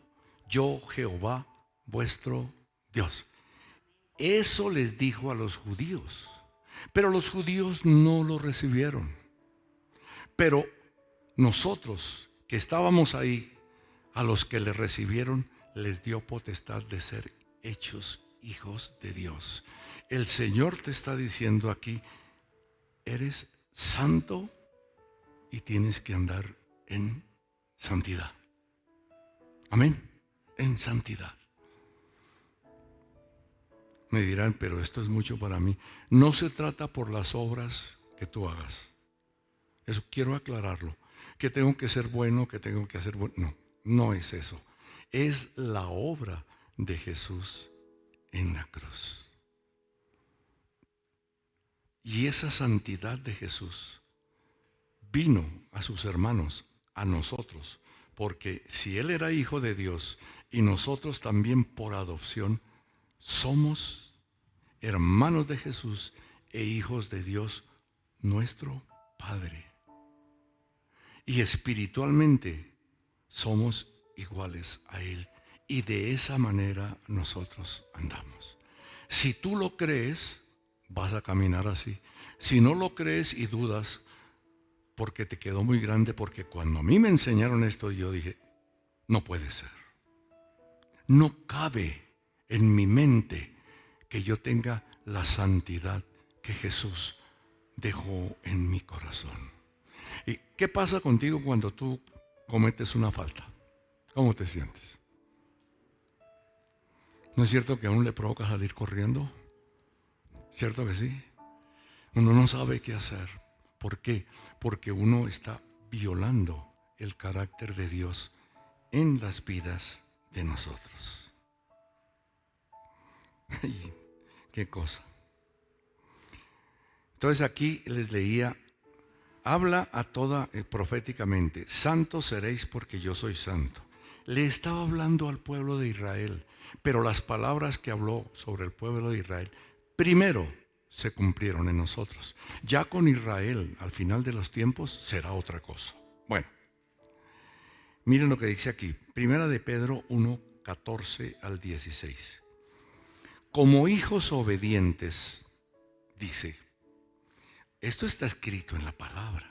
yo Jehová vuestro Dios. Eso les dijo a los judíos, pero los judíos no lo recibieron. Pero nosotros que estábamos ahí, a los que le recibieron, les dio potestad de ser hechos hijos de Dios. El Señor te está diciendo aquí, eres santo y tienes que andar en santidad. Amén, en santidad. Me dirán, pero esto es mucho para mí. No se trata por las obras que tú hagas. Eso quiero aclararlo. Que tengo que ser bueno, que tengo que hacer bueno. No, no es eso. Es la obra de Jesús en la cruz. Y esa santidad de Jesús vino a sus hermanos, a nosotros. Porque si Él era hijo de Dios y nosotros también por adopción somos hermanos de Jesús e hijos de Dios, nuestro Padre. Y espiritualmente somos iguales a Él. Y de esa manera nosotros andamos. Si tú lo crees, vas a caminar así. Si no lo crees y dudas, porque te quedó muy grande, porque cuando a mí me enseñaron esto, yo dije, no puede ser. No cabe en mi mente que yo tenga la santidad que Jesús dejó en mi corazón. ¿Y qué pasa contigo cuando tú cometes una falta? ¿Cómo te sientes? ¿No es cierto que a uno le provoca salir corriendo? ¿Cierto que sí? Uno no sabe qué hacer. ¿Por qué? Porque uno está violando el carácter de Dios en las vidas de nosotros. ¿Qué cosa? Entonces aquí les leía, habla a toda proféticamente, santos seréis porque yo soy santo. Le estaba hablando al pueblo de Israel, pero las palabras que habló sobre el pueblo de Israel, primero se cumplieron en nosotros. Ya con Israel, al final de los tiempos, será otra cosa. Bueno, miren lo que dice aquí, Primera de Pedro 1:14 al 16. como hijos obedientes, dice, esto está escrito en la palabra,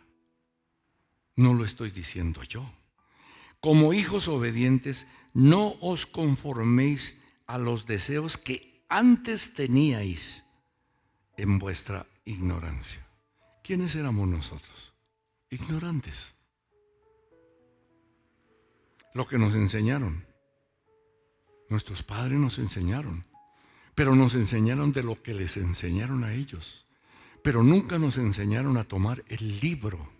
no lo estoy diciendo yo. Como hijos obedientes, no os conforméis a los deseos que antes teníais en vuestra ignorancia. ¿Quiénes éramos nosotros? Ignorantes. Lo que nos enseñaron. Nuestros padres nos enseñaron, pero nos enseñaron de lo que les enseñaron a ellos. Pero nunca nos enseñaron a tomar el libro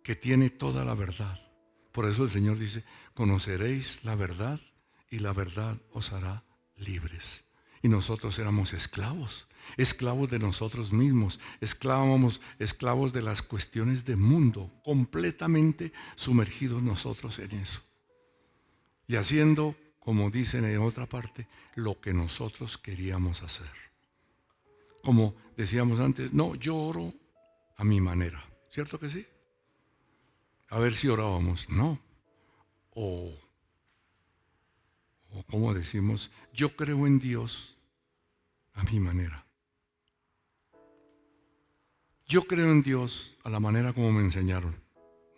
que tiene toda la verdad. Por eso el Señor dice, conoceréis la verdad y la verdad os hará libres. Y nosotros éramos esclavos, esclavos de nosotros mismos, esclavos de las cuestiones del mundo, completamente sumergidos nosotros en eso. Y haciendo, como dicen en otra parte, lo que nosotros queríamos hacer. Como decíamos antes, no, yo oro a mi manera, ¿cierto que sí? A ver si orábamos, no. O como decimos, yo creo en Dios a mi manera. Yo creo en Dios a la manera como me enseñaron.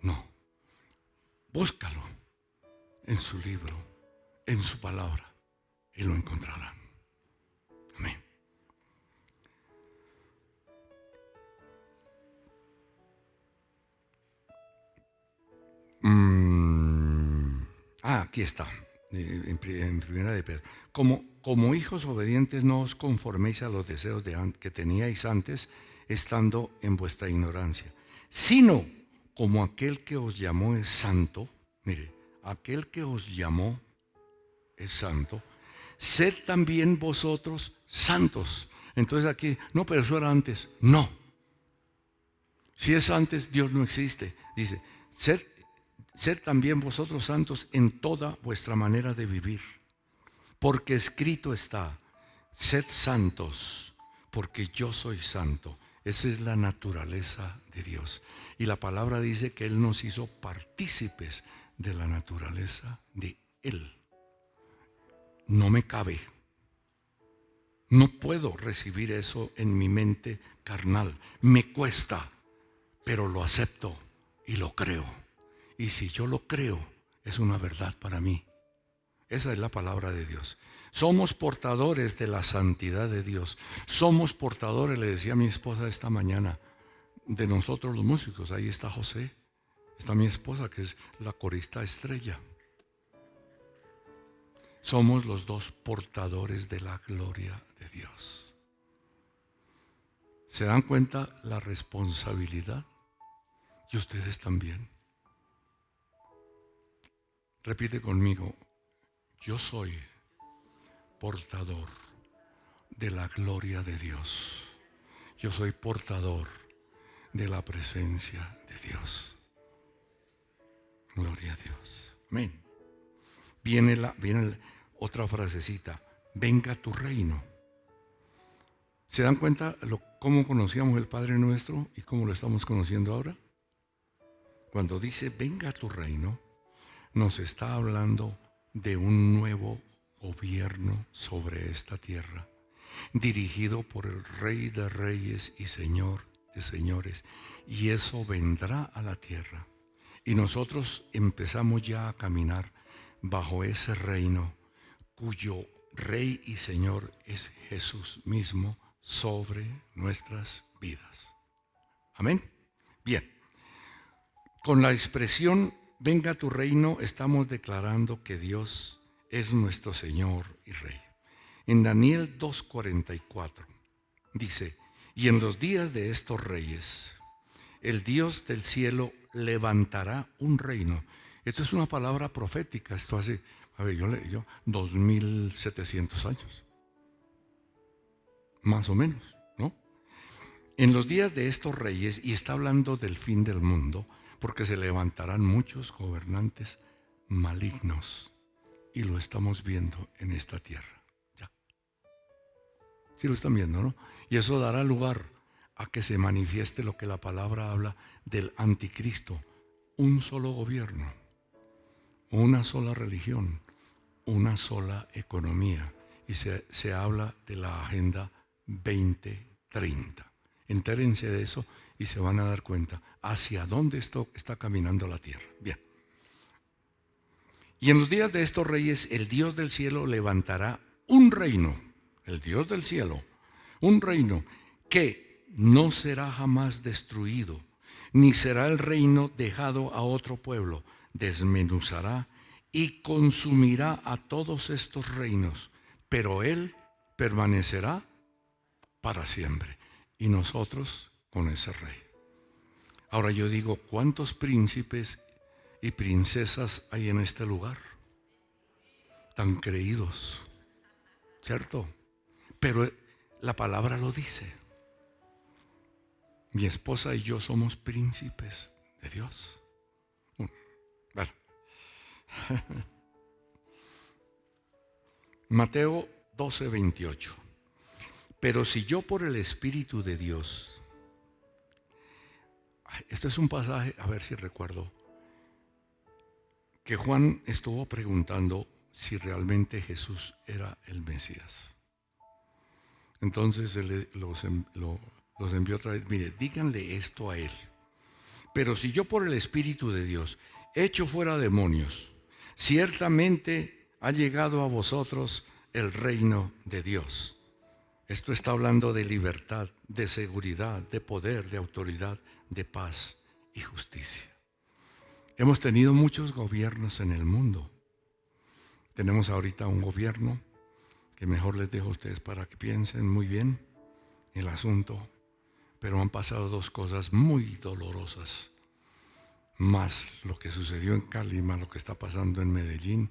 No. Búscalo en su libro, en su palabra, y lo encontrarán. Amén. Aquí está, en primera de Pedro. Como hijos obedientes no os conforméis a los deseos que teníais antes, estando en vuestra ignorancia, sino como aquel que os llamó es santo. Mire, aquel que os llamó es santo, sed también vosotros santos. Entonces aquí, no, pero eso era antes. No. Si es antes, Dios no existe. Dice, sed también vosotros santos en toda vuestra manera de vivir. Porque escrito está, sed santos, porque yo soy santo. Esa es la naturaleza de Dios. Y la palabra dice que Él nos hizo partícipes de la naturaleza de Él. No me cabe. No puedo recibir eso en mi mente carnal. Me cuesta, pero lo acepto y lo creo. Y si yo lo creo, es una verdad para mí. Esa es la palabra de Dios. Somos portadores de la santidad de Dios. Somos portadores, le decía a mi esposa esta mañana, de nosotros los músicos. Ahí está José, está mi esposa que es la corista estrella. Somos los dos portadores de la gloria de Dios. ¿Se dan cuenta la responsabilidad? Y ustedes también. Repite conmigo, yo soy portador de la gloria de Dios. Yo soy portador de la presencia de Dios. Gloria a Dios. Amén. Viene otra frasecita, venga tu reino. ¿Se dan cuenta cómo conocíamos el Padre Nuestro y cómo lo estamos conociendo ahora? Cuando dice venga tu reino, nos está hablando de un nuevo gobierno sobre esta tierra, dirigido por el Rey de Reyes y Señor de Señores, y eso vendrá a la tierra. Y nosotros empezamos ya a caminar bajo ese reino, cuyo Rey y Señor es Jesús mismo sobre nuestras vidas. Amén. Bien, con la expresión venga tu reino, estamos declarando que Dios es nuestro Señor y Rey. En Daniel 2:44 dice, y en los días de estos reyes, el Dios del cielo levantará un reino. Esto es una palabra profética, esto hace, yo 2700 años. Más o menos, ¿no? En los días de estos reyes, y está hablando del fin del mundo, porque se levantarán muchos gobernantes malignos. Y lo estamos viendo en esta tierra. Ya. Sí lo están viendo, ¿no? Y eso dará lugar a que se manifieste lo que la palabra habla del anticristo. Un solo gobierno, una sola religión, una sola economía. Y se habla de la Agenda 2030. Entérense de eso y se van a dar cuenta hacia dónde esto está caminando la tierra. Bien. Y en los días de estos reyes, el Dios del cielo levantará un reino, el Dios del cielo, un reino que no será jamás destruido, ni será el reino dejado a otro pueblo. Desmenuzará y consumirá a todos estos reinos, pero Él permanecerá para siempre. Y nosotros con ese rey. Ahora yo digo, ¿cuántos príncipes y princesas hay en este lugar? Tan creídos, ¿cierto? Pero la palabra lo dice. Mi esposa y yo somos príncipes de Dios. Bueno. Mateo 12:28. Pero si yo por el Espíritu de Dios, este es un pasaje, a ver si recuerdo, que Juan estuvo preguntando si realmente Jesús era el Mesías. Entonces él los envió otra vez. Mire, díganle esto a él. Pero si yo por el Espíritu de Dios echo fuera demonios, ciertamente ha llegado a vosotros el reino de Dios. Esto está hablando de libertad, de seguridad, de poder, de autoridad, de paz y justicia. Hemos tenido muchos gobiernos en el mundo. Tenemos ahorita un gobierno que mejor les dejo a ustedes para que piensen muy bien el asunto, pero han pasado dos cosas muy dolorosas, más lo que sucedió en Cali, más lo que está pasando en Medellín,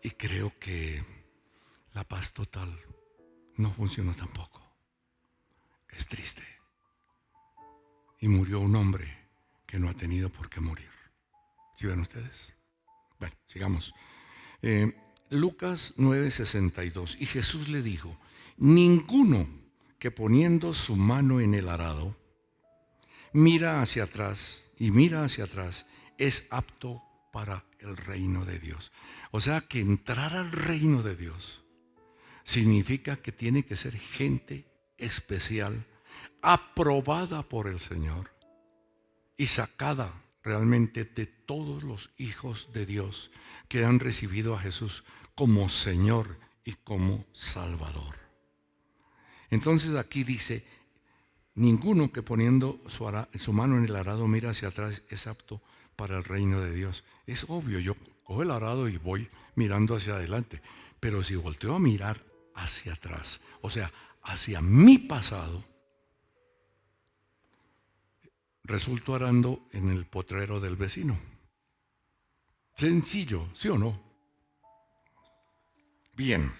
y creo que la paz total no funcionó tampoco. Es triste. Y murió un hombre que no ha tenido por qué morir. ¿Sí ven ustedes? Bueno, sigamos. Lucas 9:62. Y Jesús le dijo: ninguno que poniendo su mano en el arado mira hacia atrás es apto para el reino de Dios. O sea que entrar al reino de Dios significa que tiene que ser gente especial, aprobada por el Señor y sacada realmente de todos los hijos de Dios que han recibido a Jesús como Señor y como Salvador. Entonces aquí dice, ninguno que poniendo su mano en el arado mira hacia atrás es apto para el reino de Dios. Es obvio, yo cojo el arado y voy mirando hacia adelante, pero si volteo a mirar hacia atrás, o sea, hacia mi pasado, resulto arando en el potrero del vecino. Sencillo, ¿sí o no? Bien.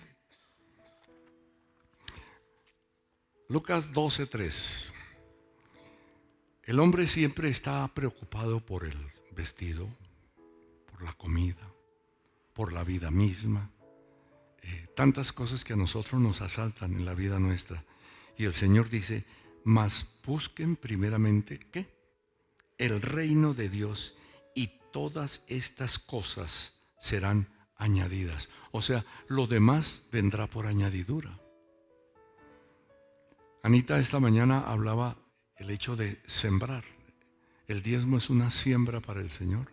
Lucas 12:3. El hombre siempre está preocupado por el vestido, por la comida, por la vida misma. Tantas cosas que a nosotros nos asaltan en la vida nuestra. Y el Señor dice, mas busquen primeramente, ¿qué? El reino de Dios y todas estas cosas serán añadidas. O sea, lo demás vendrá por añadidura. Anita esta mañana hablaba el hecho de sembrar. El diezmo es una siembra para el Señor,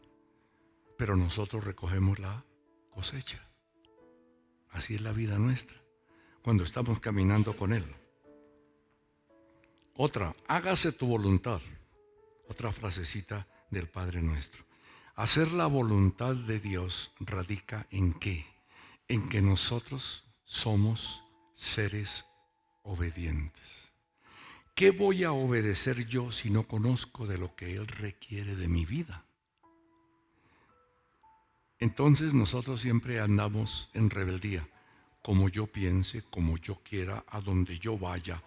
pero nosotros recogemos la cosecha. Así es la vida nuestra, cuando estamos caminando con Él. Otra, hágase tu voluntad. Otra frasecita del Padre Nuestro. Hacer la voluntad de Dios radica ¿en qué? En que nosotros somos seres obedientes. ¿Qué voy a obedecer yo si no conozco de lo que Él requiere de mi vida? Entonces nosotros siempre andamos en rebeldía, como yo piense, como yo quiera, a donde yo vaya,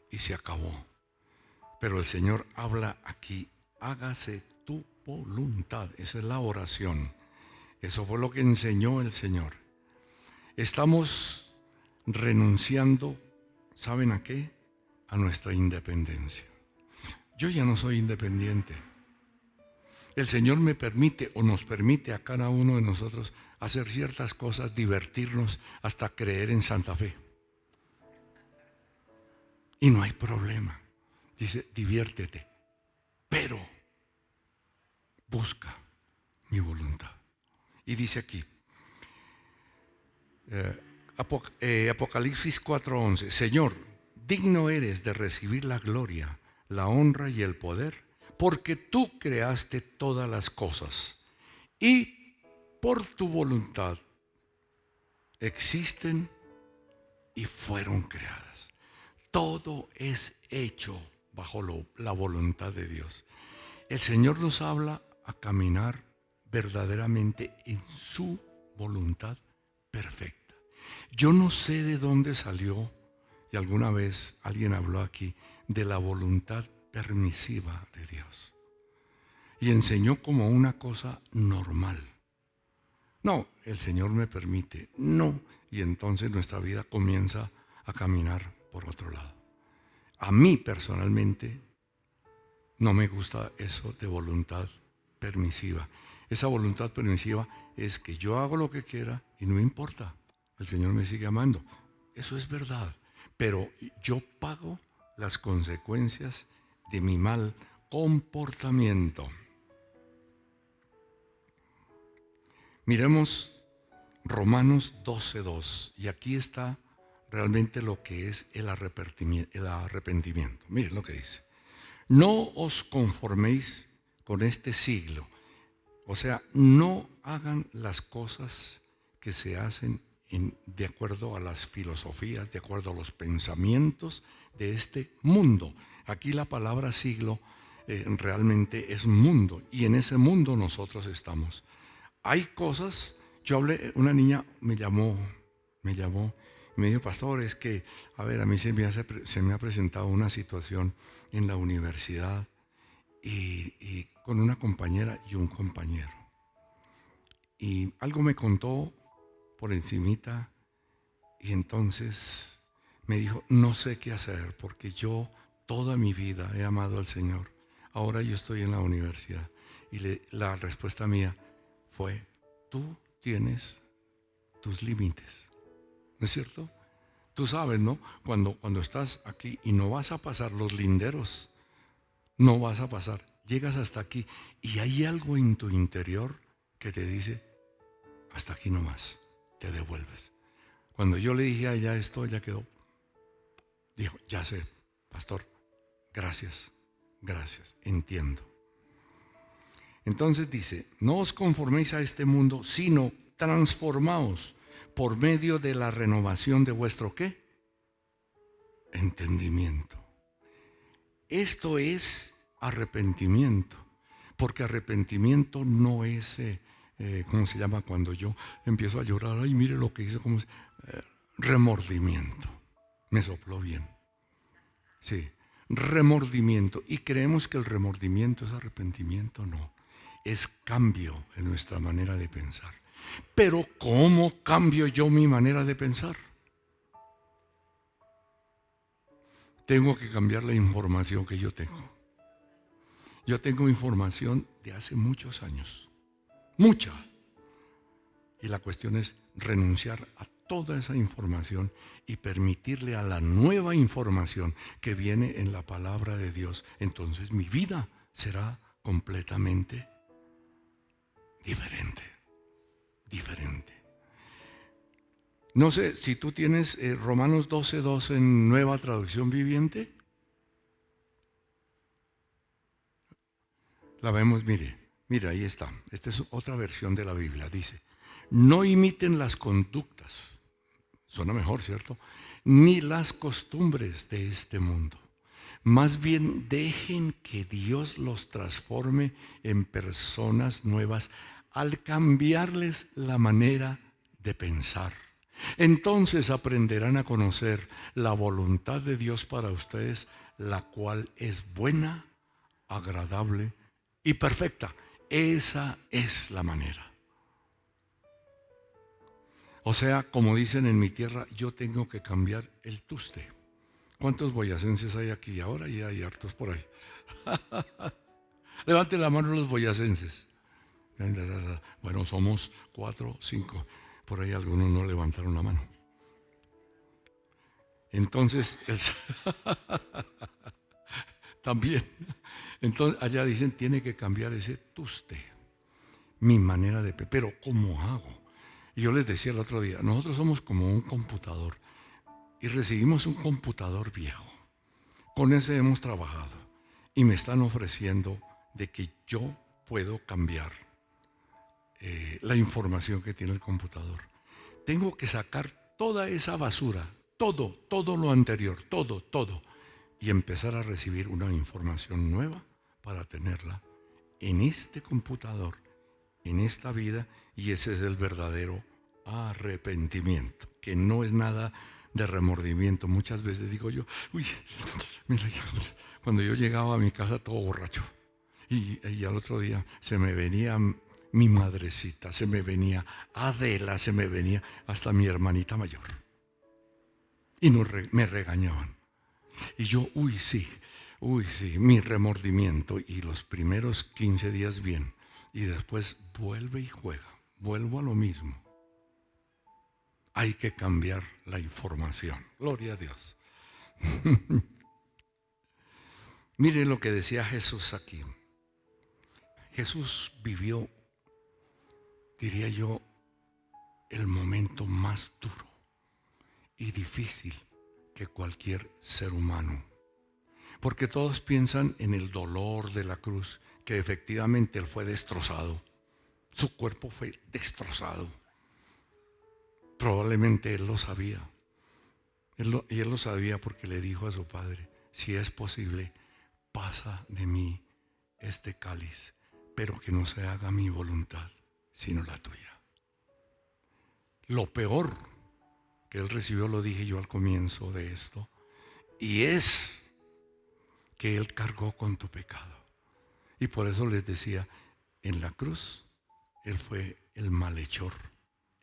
y se acabó. Pero el Señor habla aquí, hágase tu voluntad. Esa es la oración. Eso fue lo que enseñó el Señor. Estamos renunciando, ¿saben a qué? A nuestra independencia. Yo ya no soy independiente. El Señor me permite o nos permite a cada uno de nosotros hacer ciertas cosas, divertirnos, hasta creer en Santa Fe. Y no hay problema. Dice, diviértete, pero busca mi voluntad. Y dice aquí, Apocalipsis 4:11, Señor, digno eres de recibir la gloria, la honra y el poder, porque tú creaste todas las cosas y por tu voluntad existen y fueron creadas. Todo es hecho bajo la voluntad de Dios. El Señor nos habla a caminar verdaderamente en su voluntad perfecta. Yo no sé de dónde salió, y alguna vez alguien habló aquí, de la voluntad permisiva de Dios. Y enseñó como una cosa normal. No, el Señor me permite. No. Y entonces nuestra vida comienza a caminar por otro lado. A mí personalmente no me gusta eso de voluntad permisiva. Esa voluntad permisiva es que yo hago lo que quiera y no me importa. El Señor me sigue amando. Eso es verdad. Pero yo pago las consecuencias de mi mal comportamiento. Miremos Romanos 12:2. Y aquí está realmente lo que es el arrepentimiento. Miren lo que dice. No os conforméis con este siglo. O sea, no hagan las cosas que se hacen de acuerdo a las filosofías, de acuerdo a los pensamientos de este mundo. Aquí la palabra siglo realmente es mundo, y en ese mundo nosotros estamos. Hay cosas, yo hablé, una niña me llamó y me dijo, pastor, es que, a ver, a mí se me ha presentado una situación en la universidad y con una compañera y un compañero. Y algo me contó por encimita, y entonces me dijo, no sé qué hacer porque yo toda mi vida he amado al Señor. Ahora yo estoy en la universidad. Y la respuesta mía fue, tú tienes tus límites. ¿No es cierto? Tú sabes, ¿no? Cuando estás aquí y no vas a pasar los linderos, no vas a pasar. Llegas hasta aquí y hay algo en tu interior que te dice, hasta aquí nomás, te devuelves. Cuando yo le dije a ella esto, ella dijo, ya sé, pastor, gracias, entiendo. Entonces dice, no os conforméis a este mundo, sino transformaos por medio de la renovación de vuestro ¿qué? Entendimiento. Esto es arrepentimiento, porque arrepentimiento no es, ¿cómo se llama? Cuando yo empiezo a llorar, ay, mire lo que hice, como remordimiento. Me sopló bien. Sí, remordimiento. Y creemos que el remordimiento es arrepentimiento, no. Es cambio en nuestra manera de pensar. Pero ¿cómo cambio yo mi manera de pensar? Tengo que cambiar la información que yo tengo. Yo tengo información de hace muchos años, mucha. Y la cuestión es renunciar a toda esa información y permitirle a la nueva información que viene en la palabra de Dios. Entonces mi vida será completamente diferente. No sé si tú tienes Romanos 12:2 en Nueva Traducción Viviente. La vemos, mire, ahí está. Esta es otra versión de la Biblia. Dice, no imiten las conductas, suena mejor, ¿cierto? Ni las costumbres de este mundo. Más bien dejen que Dios los transforme en personas nuevas al cambiarles la manera de pensar. Entonces aprenderán a conocer la voluntad de Dios para ustedes, la cual es buena, agradable y perfecta. Esa es la manera. O sea, como dicen en mi tierra, yo tengo que cambiar el tuste. ¿Cuántos boyacenses hay aquí ahora? Ya hay hartos por ahí. Levanten la mano los boyacenses. Bueno, somos 4, 5. Por ahí algunos no levantaron la mano. Entonces, también. Entonces, allá dicen, tiene que cambiar ese tuste, mi manera de... Pero, ¿cómo hago? Y yo les decía el otro día, nosotros somos como un computador y recibimos un computador viejo. Con ese hemos trabajado y me están ofreciendo de que yo puedo cambiar la información que tiene el computador. Tengo que sacar toda esa basura, todo lo anterior, todo, y empezar a recibir una información nueva para tenerla en este computador, en esta vida, y ese es el verdadero arrepentimiento, que no es nada de remordimiento. Muchas veces digo yo, uy, mira, cuando yo llegaba a mi casa todo borracho, y al otro día se me venía mi madrecita, se me venía Adela, se me venía hasta mi hermanita mayor. Y me regañaban. Y yo, uy, sí, mi remordimiento. Y los primeros 15 días bien. Y después vuelve y juega. Vuelvo a lo mismo. Hay que cambiar la información. Gloria a Dios. Mire lo que decía Jesús aquí. Jesús vivió, diría yo, el momento más duro y difícil que cualquier ser humano. Porque todos piensan en el dolor de la cruz, que efectivamente Él fue destrozado. Su cuerpo fue destrozado. Probablemente Él lo sabía. Y Él lo sabía porque le dijo a su Padre, si es posible, pasa de mí este cáliz, pero que no se haga mi voluntad, sino la tuya. Lo peor que Él recibió, lo dije yo al comienzo de esto, y es que Él cargó con tu pecado. Y por eso les decía, en la cruz, Él fue el malhechor,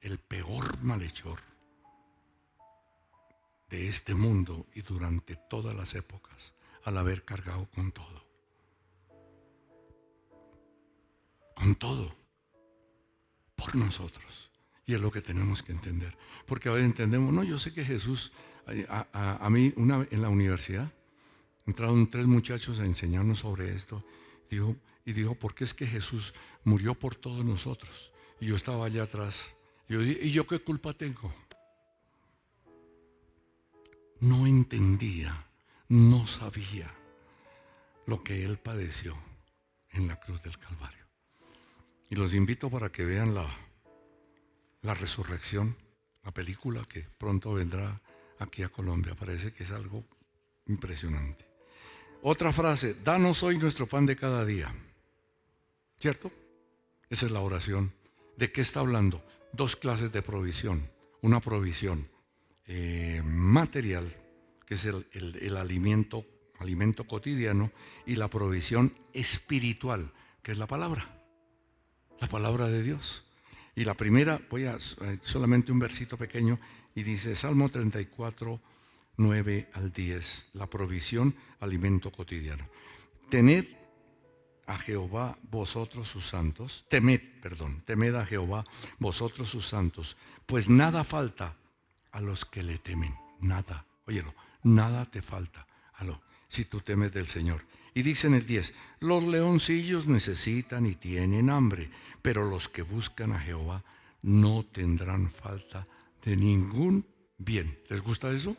el peor malhechor de este mundo y durante todas las épocas, al haber cargado con todo. Con todo. Por nosotros. Y es lo que tenemos que entender. Porque a veces entendemos, no, yo sé que Jesús, a mí en la universidad, entraron 3 muchachos a enseñarnos sobre esto. Dijo, ¿por qué es que Jesús murió por todos nosotros? Y yo estaba allá atrás. ¿Y yo qué culpa tengo? No entendía, no sabía lo que Él padeció en la cruz del Calvario. Y los invito para que vean la resurrección, la película que pronto vendrá aquí a Colombia. Parece que es algo impresionante. Otra frase, danos hoy nuestro pan de cada día. ¿Cierto? Esa es la oración. ¿De qué está hablando? 2 clases de provisión. Una provisión material, que es el alimento cotidiano, y la provisión espiritual, que es la palabra de Dios. Y la primera, voy a solamente un versito pequeño, y dice Salmo 34, 9 al 10, la provisión, alimento cotidiano. Tened a Jehová vosotros sus santos, temed a Jehová vosotros sus santos, pues nada falta a los que le temen, nada, óyelo, nada te falta si tú temes del Señor. Y dice en el 10, los leoncillos necesitan y tienen hambre, pero los que buscan a Jehová no tendrán falta de ningún bien. ¿Les gusta eso?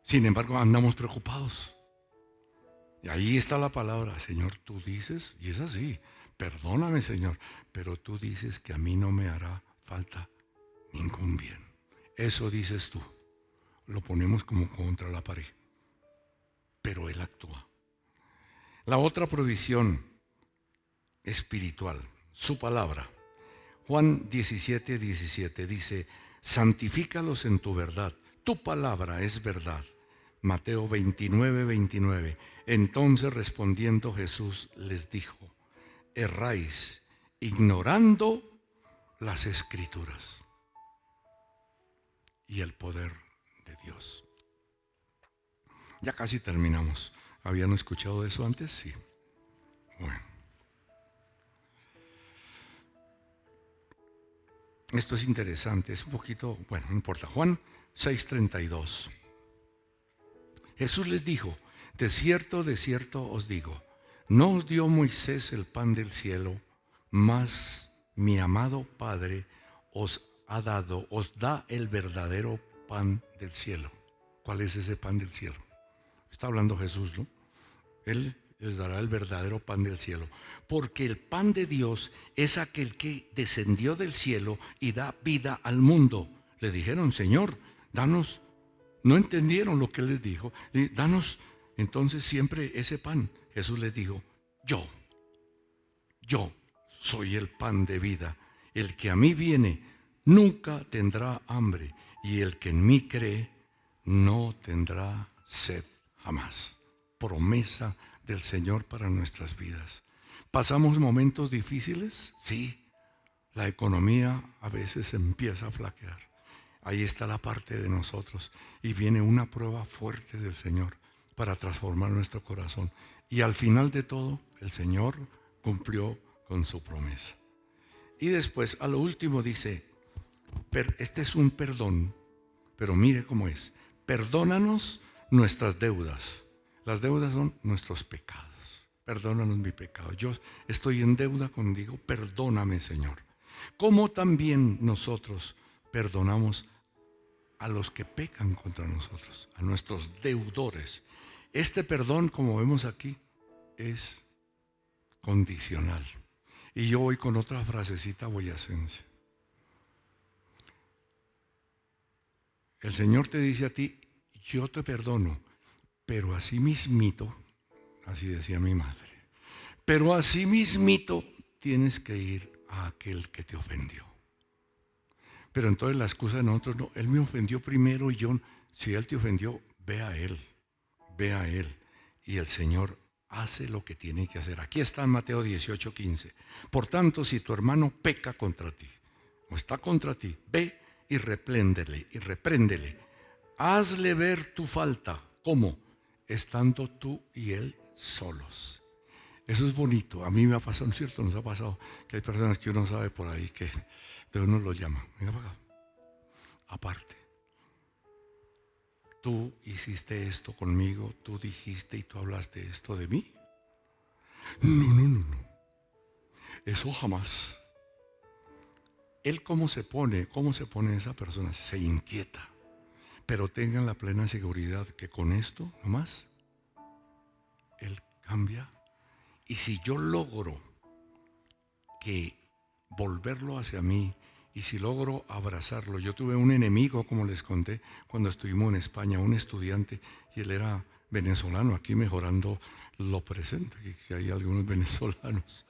Sin embargo, andamos preocupados. Y ahí está la palabra, Señor, tú dices, y es así, perdóname, Señor, pero tú dices que a mí no me hará falta ningún bien. Eso dices tú. Lo ponemos como contra la pared. Pero Él actúa. La otra provisión espiritual, su palabra. Juan 17, 17 dice, santifícalos en tu verdad, tu palabra es verdad. Mateo 29, 29. Entonces respondiendo Jesús les dijo, erráis ignorando las Escrituras y el poder de Dios. Ya casi terminamos. ¿Habían escuchado eso antes? Sí. Bueno. Esto es interesante, es un poquito, bueno, no importa. Juan 6:32. Jesús les dijo, de cierto os digo, no os dio Moisés el pan del cielo, mas mi amado Padre os da el verdadero pan del cielo. ¿Cuál es ese pan del cielo? Está hablando Jesús, ¿no? Él les dará el verdadero pan del cielo. Porque el pan de Dios es aquel que descendió del cielo y da vida al mundo. Le dijeron, Señor, danos. No entendieron lo que Él les dijo. Danos entonces siempre ese pan. Jesús les dijo, yo soy el pan de vida. El que a mí viene nunca tendrá hambre. Y el que en mí cree no tendrá sed jamás. Promesa del Señor para nuestras vidas. ¿Pasamos momentos difíciles? Sí. La economía a veces empieza a flaquear. Ahí está la parte de nosotros. Y viene una prueba fuerte del Señor para transformar nuestro corazón. Y al final de todo, el Señor cumplió con su promesa. Y después, a lo último dice, este es un perdón, pero mire cómo es. Perdónanos nuestras deudas. Las deudas son nuestros pecados. Perdónanos mi pecado. Yo estoy en deuda contigo, perdóname, Señor. Como también nosotros perdonamos a los que pecan contra nosotros, a nuestros deudores. Este perdón, como vemos aquí, es condicional. Y yo voy con otra frasecita boyacense. El Señor te dice a ti, yo te perdono, pero así mismito, así decía mi madre, pero así mismito tienes que ir a aquel que te ofendió. Pero entonces la excusa de nosotros, no, Él me ofendió primero y yo, si Él te ofendió, ve a Él. Y el Señor hace lo que tiene que hacer. Aquí está en Mateo 18:15. Por tanto, si tu hermano peca contra ti, o está contra ti, ve y repréndele. Hazle ver tu falta. ¿Cómo? Estando tú y él solos. Eso es bonito. A mí me ha pasado, ¿no es cierto? Nos ha pasado que hay personas que uno sabe por ahí que de uno lo llama. Venga para acá. Aparte. Tú hiciste esto conmigo, tú dijiste y tú hablaste esto de mí. No. Eso jamás. Él cómo se pone esa persona, se inquieta. Pero tengan la plena seguridad que con esto nomás Él cambia. Y si yo logro que volverlo hacia mí, y si logro abrazarlo, yo tuve un enemigo, como les conté, cuando estuvimos en España, un estudiante, y él era venezolano, aquí mejorando lo presente, que hay algunos venezolanos.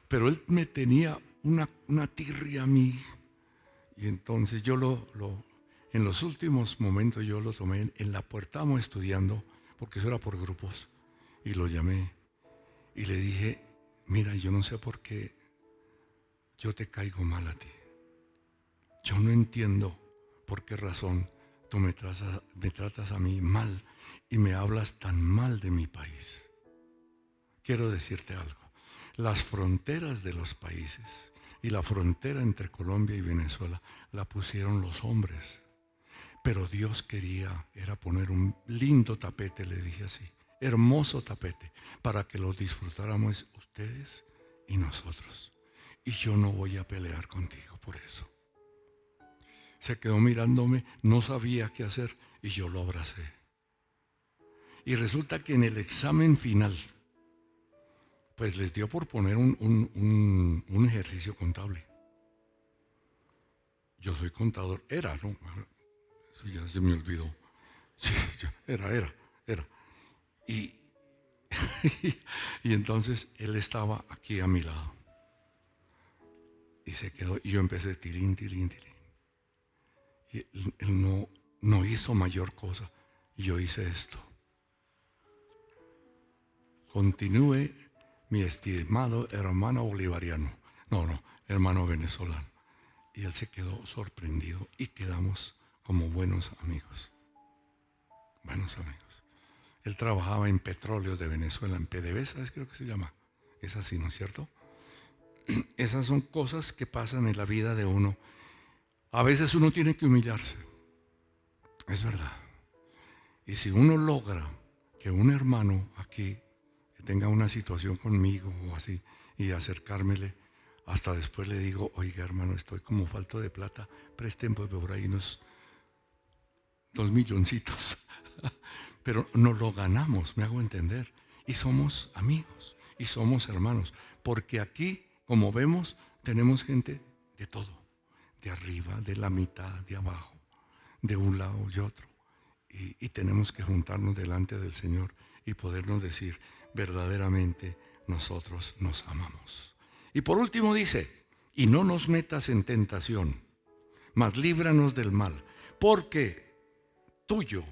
Pero él me tenía una tirria a mí, y entonces yo en los últimos momentos yo lo tomé en la puerta, estábamos estudiando, porque eso era por grupos, y lo llamé, y le dije, mira, yo no sé por qué yo te caigo mal a ti. Yo no entiendo por qué razón tú me tratas a mí mal y me hablas tan mal de mi país. Quiero decirte algo. Las fronteras de los países y la frontera entre Colombia y Venezuela la pusieron los hombres. Pero Dios era poner un lindo tapete, le dije así, hermoso tapete, para que lo disfrutáramos ustedes y nosotros. Y yo no voy a pelear contigo por eso. Se quedó mirándome, no sabía qué hacer y yo lo abracé. Y resulta que en el examen final, pues les dio por poner un ejercicio contable. Yo soy contador, ¿no? Eso ya se me olvidó. Sí, era. Y, y entonces él estaba aquí a mi lado. Y se quedó, y yo empecé tilín. Y él no hizo mayor cosa. Y yo hice esto. Continúe, mi estimado hermano bolivariano. No, hermano venezolano. Y él se quedó sorprendido y quedamos como buenos amigos. Él trabajaba en Petróleo de Venezuela, en PDVSA, creo que se llama. Es así, ¿no es cierto? esas son cosas que pasan en la vida de uno. A veces uno tiene que humillarse, es verdad. Y si uno logra que un hermano aquí que tenga una situación conmigo o así y acercármele, hasta después le digo, oiga hermano, estoy como falto de plata, presten por ahí unos 2 milloncitos. Pero no lo ganamos, me hago entender. Y somos amigos y somos hermanos. Porque aquí, como vemos, tenemos gente de todo. De arriba, de la mitad, de abajo, de un lado y otro. Y tenemos que juntarnos delante del Señor y podernos decir, verdaderamente nosotros nos amamos. Y por último dice, y no nos metas en tentación, mas líbranos del mal, porque tuyo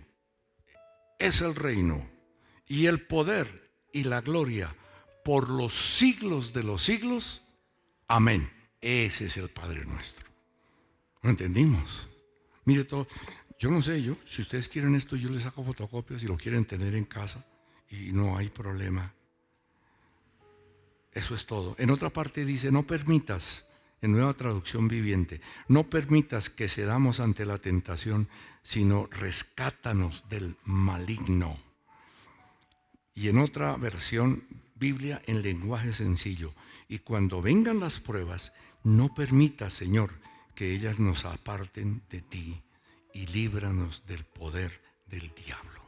es el reino y el poder y la gloria por los siglos de los siglos. Amén. Ese es el Padre nuestro. ¿Lo entendimos? Mire todo. Yo no sé, si ustedes quieren esto, yo les saco fotocopias y lo quieren tener en casa y no hay problema. Eso es todo. En otra parte dice, no permitas, en Nueva Traducción Viviente, no permitas que cedamos ante la tentación, sino rescátanos del maligno. Y en otra versión, Biblia en lenguaje sencillo, y cuando vengan las pruebas, no permitas, Señor, que ellas nos aparten de ti, y líbranos del poder del diablo.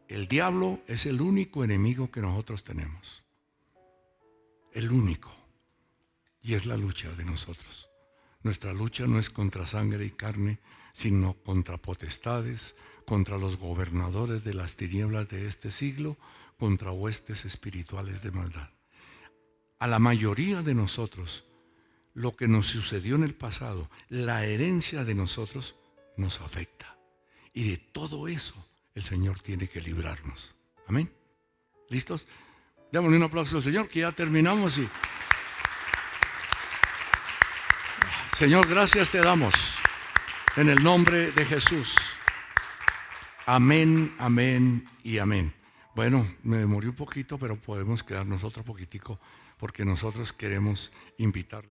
El diablo es el único enemigo que nosotros tenemos. El único. Y es la lucha de nosotros. Nuestra lucha no es contra sangre y carne, sino contra potestades, contra los gobernadores de las tinieblas de este siglo, contra huestes espirituales de maldad. A la mayoría de nosotros, lo que nos sucedió en el pasado, la herencia de nosotros, nos afecta. Y de todo eso, el Señor tiene que librarnos. Amén. ¿Listos? Démosle un aplauso al Señor, que ya terminamos. Señor, gracias te damos en el nombre de Jesús. Amén, amén y amén. Bueno, me demoré un poquito, pero podemos quedarnos otro poquitico porque nosotros queremos invitar.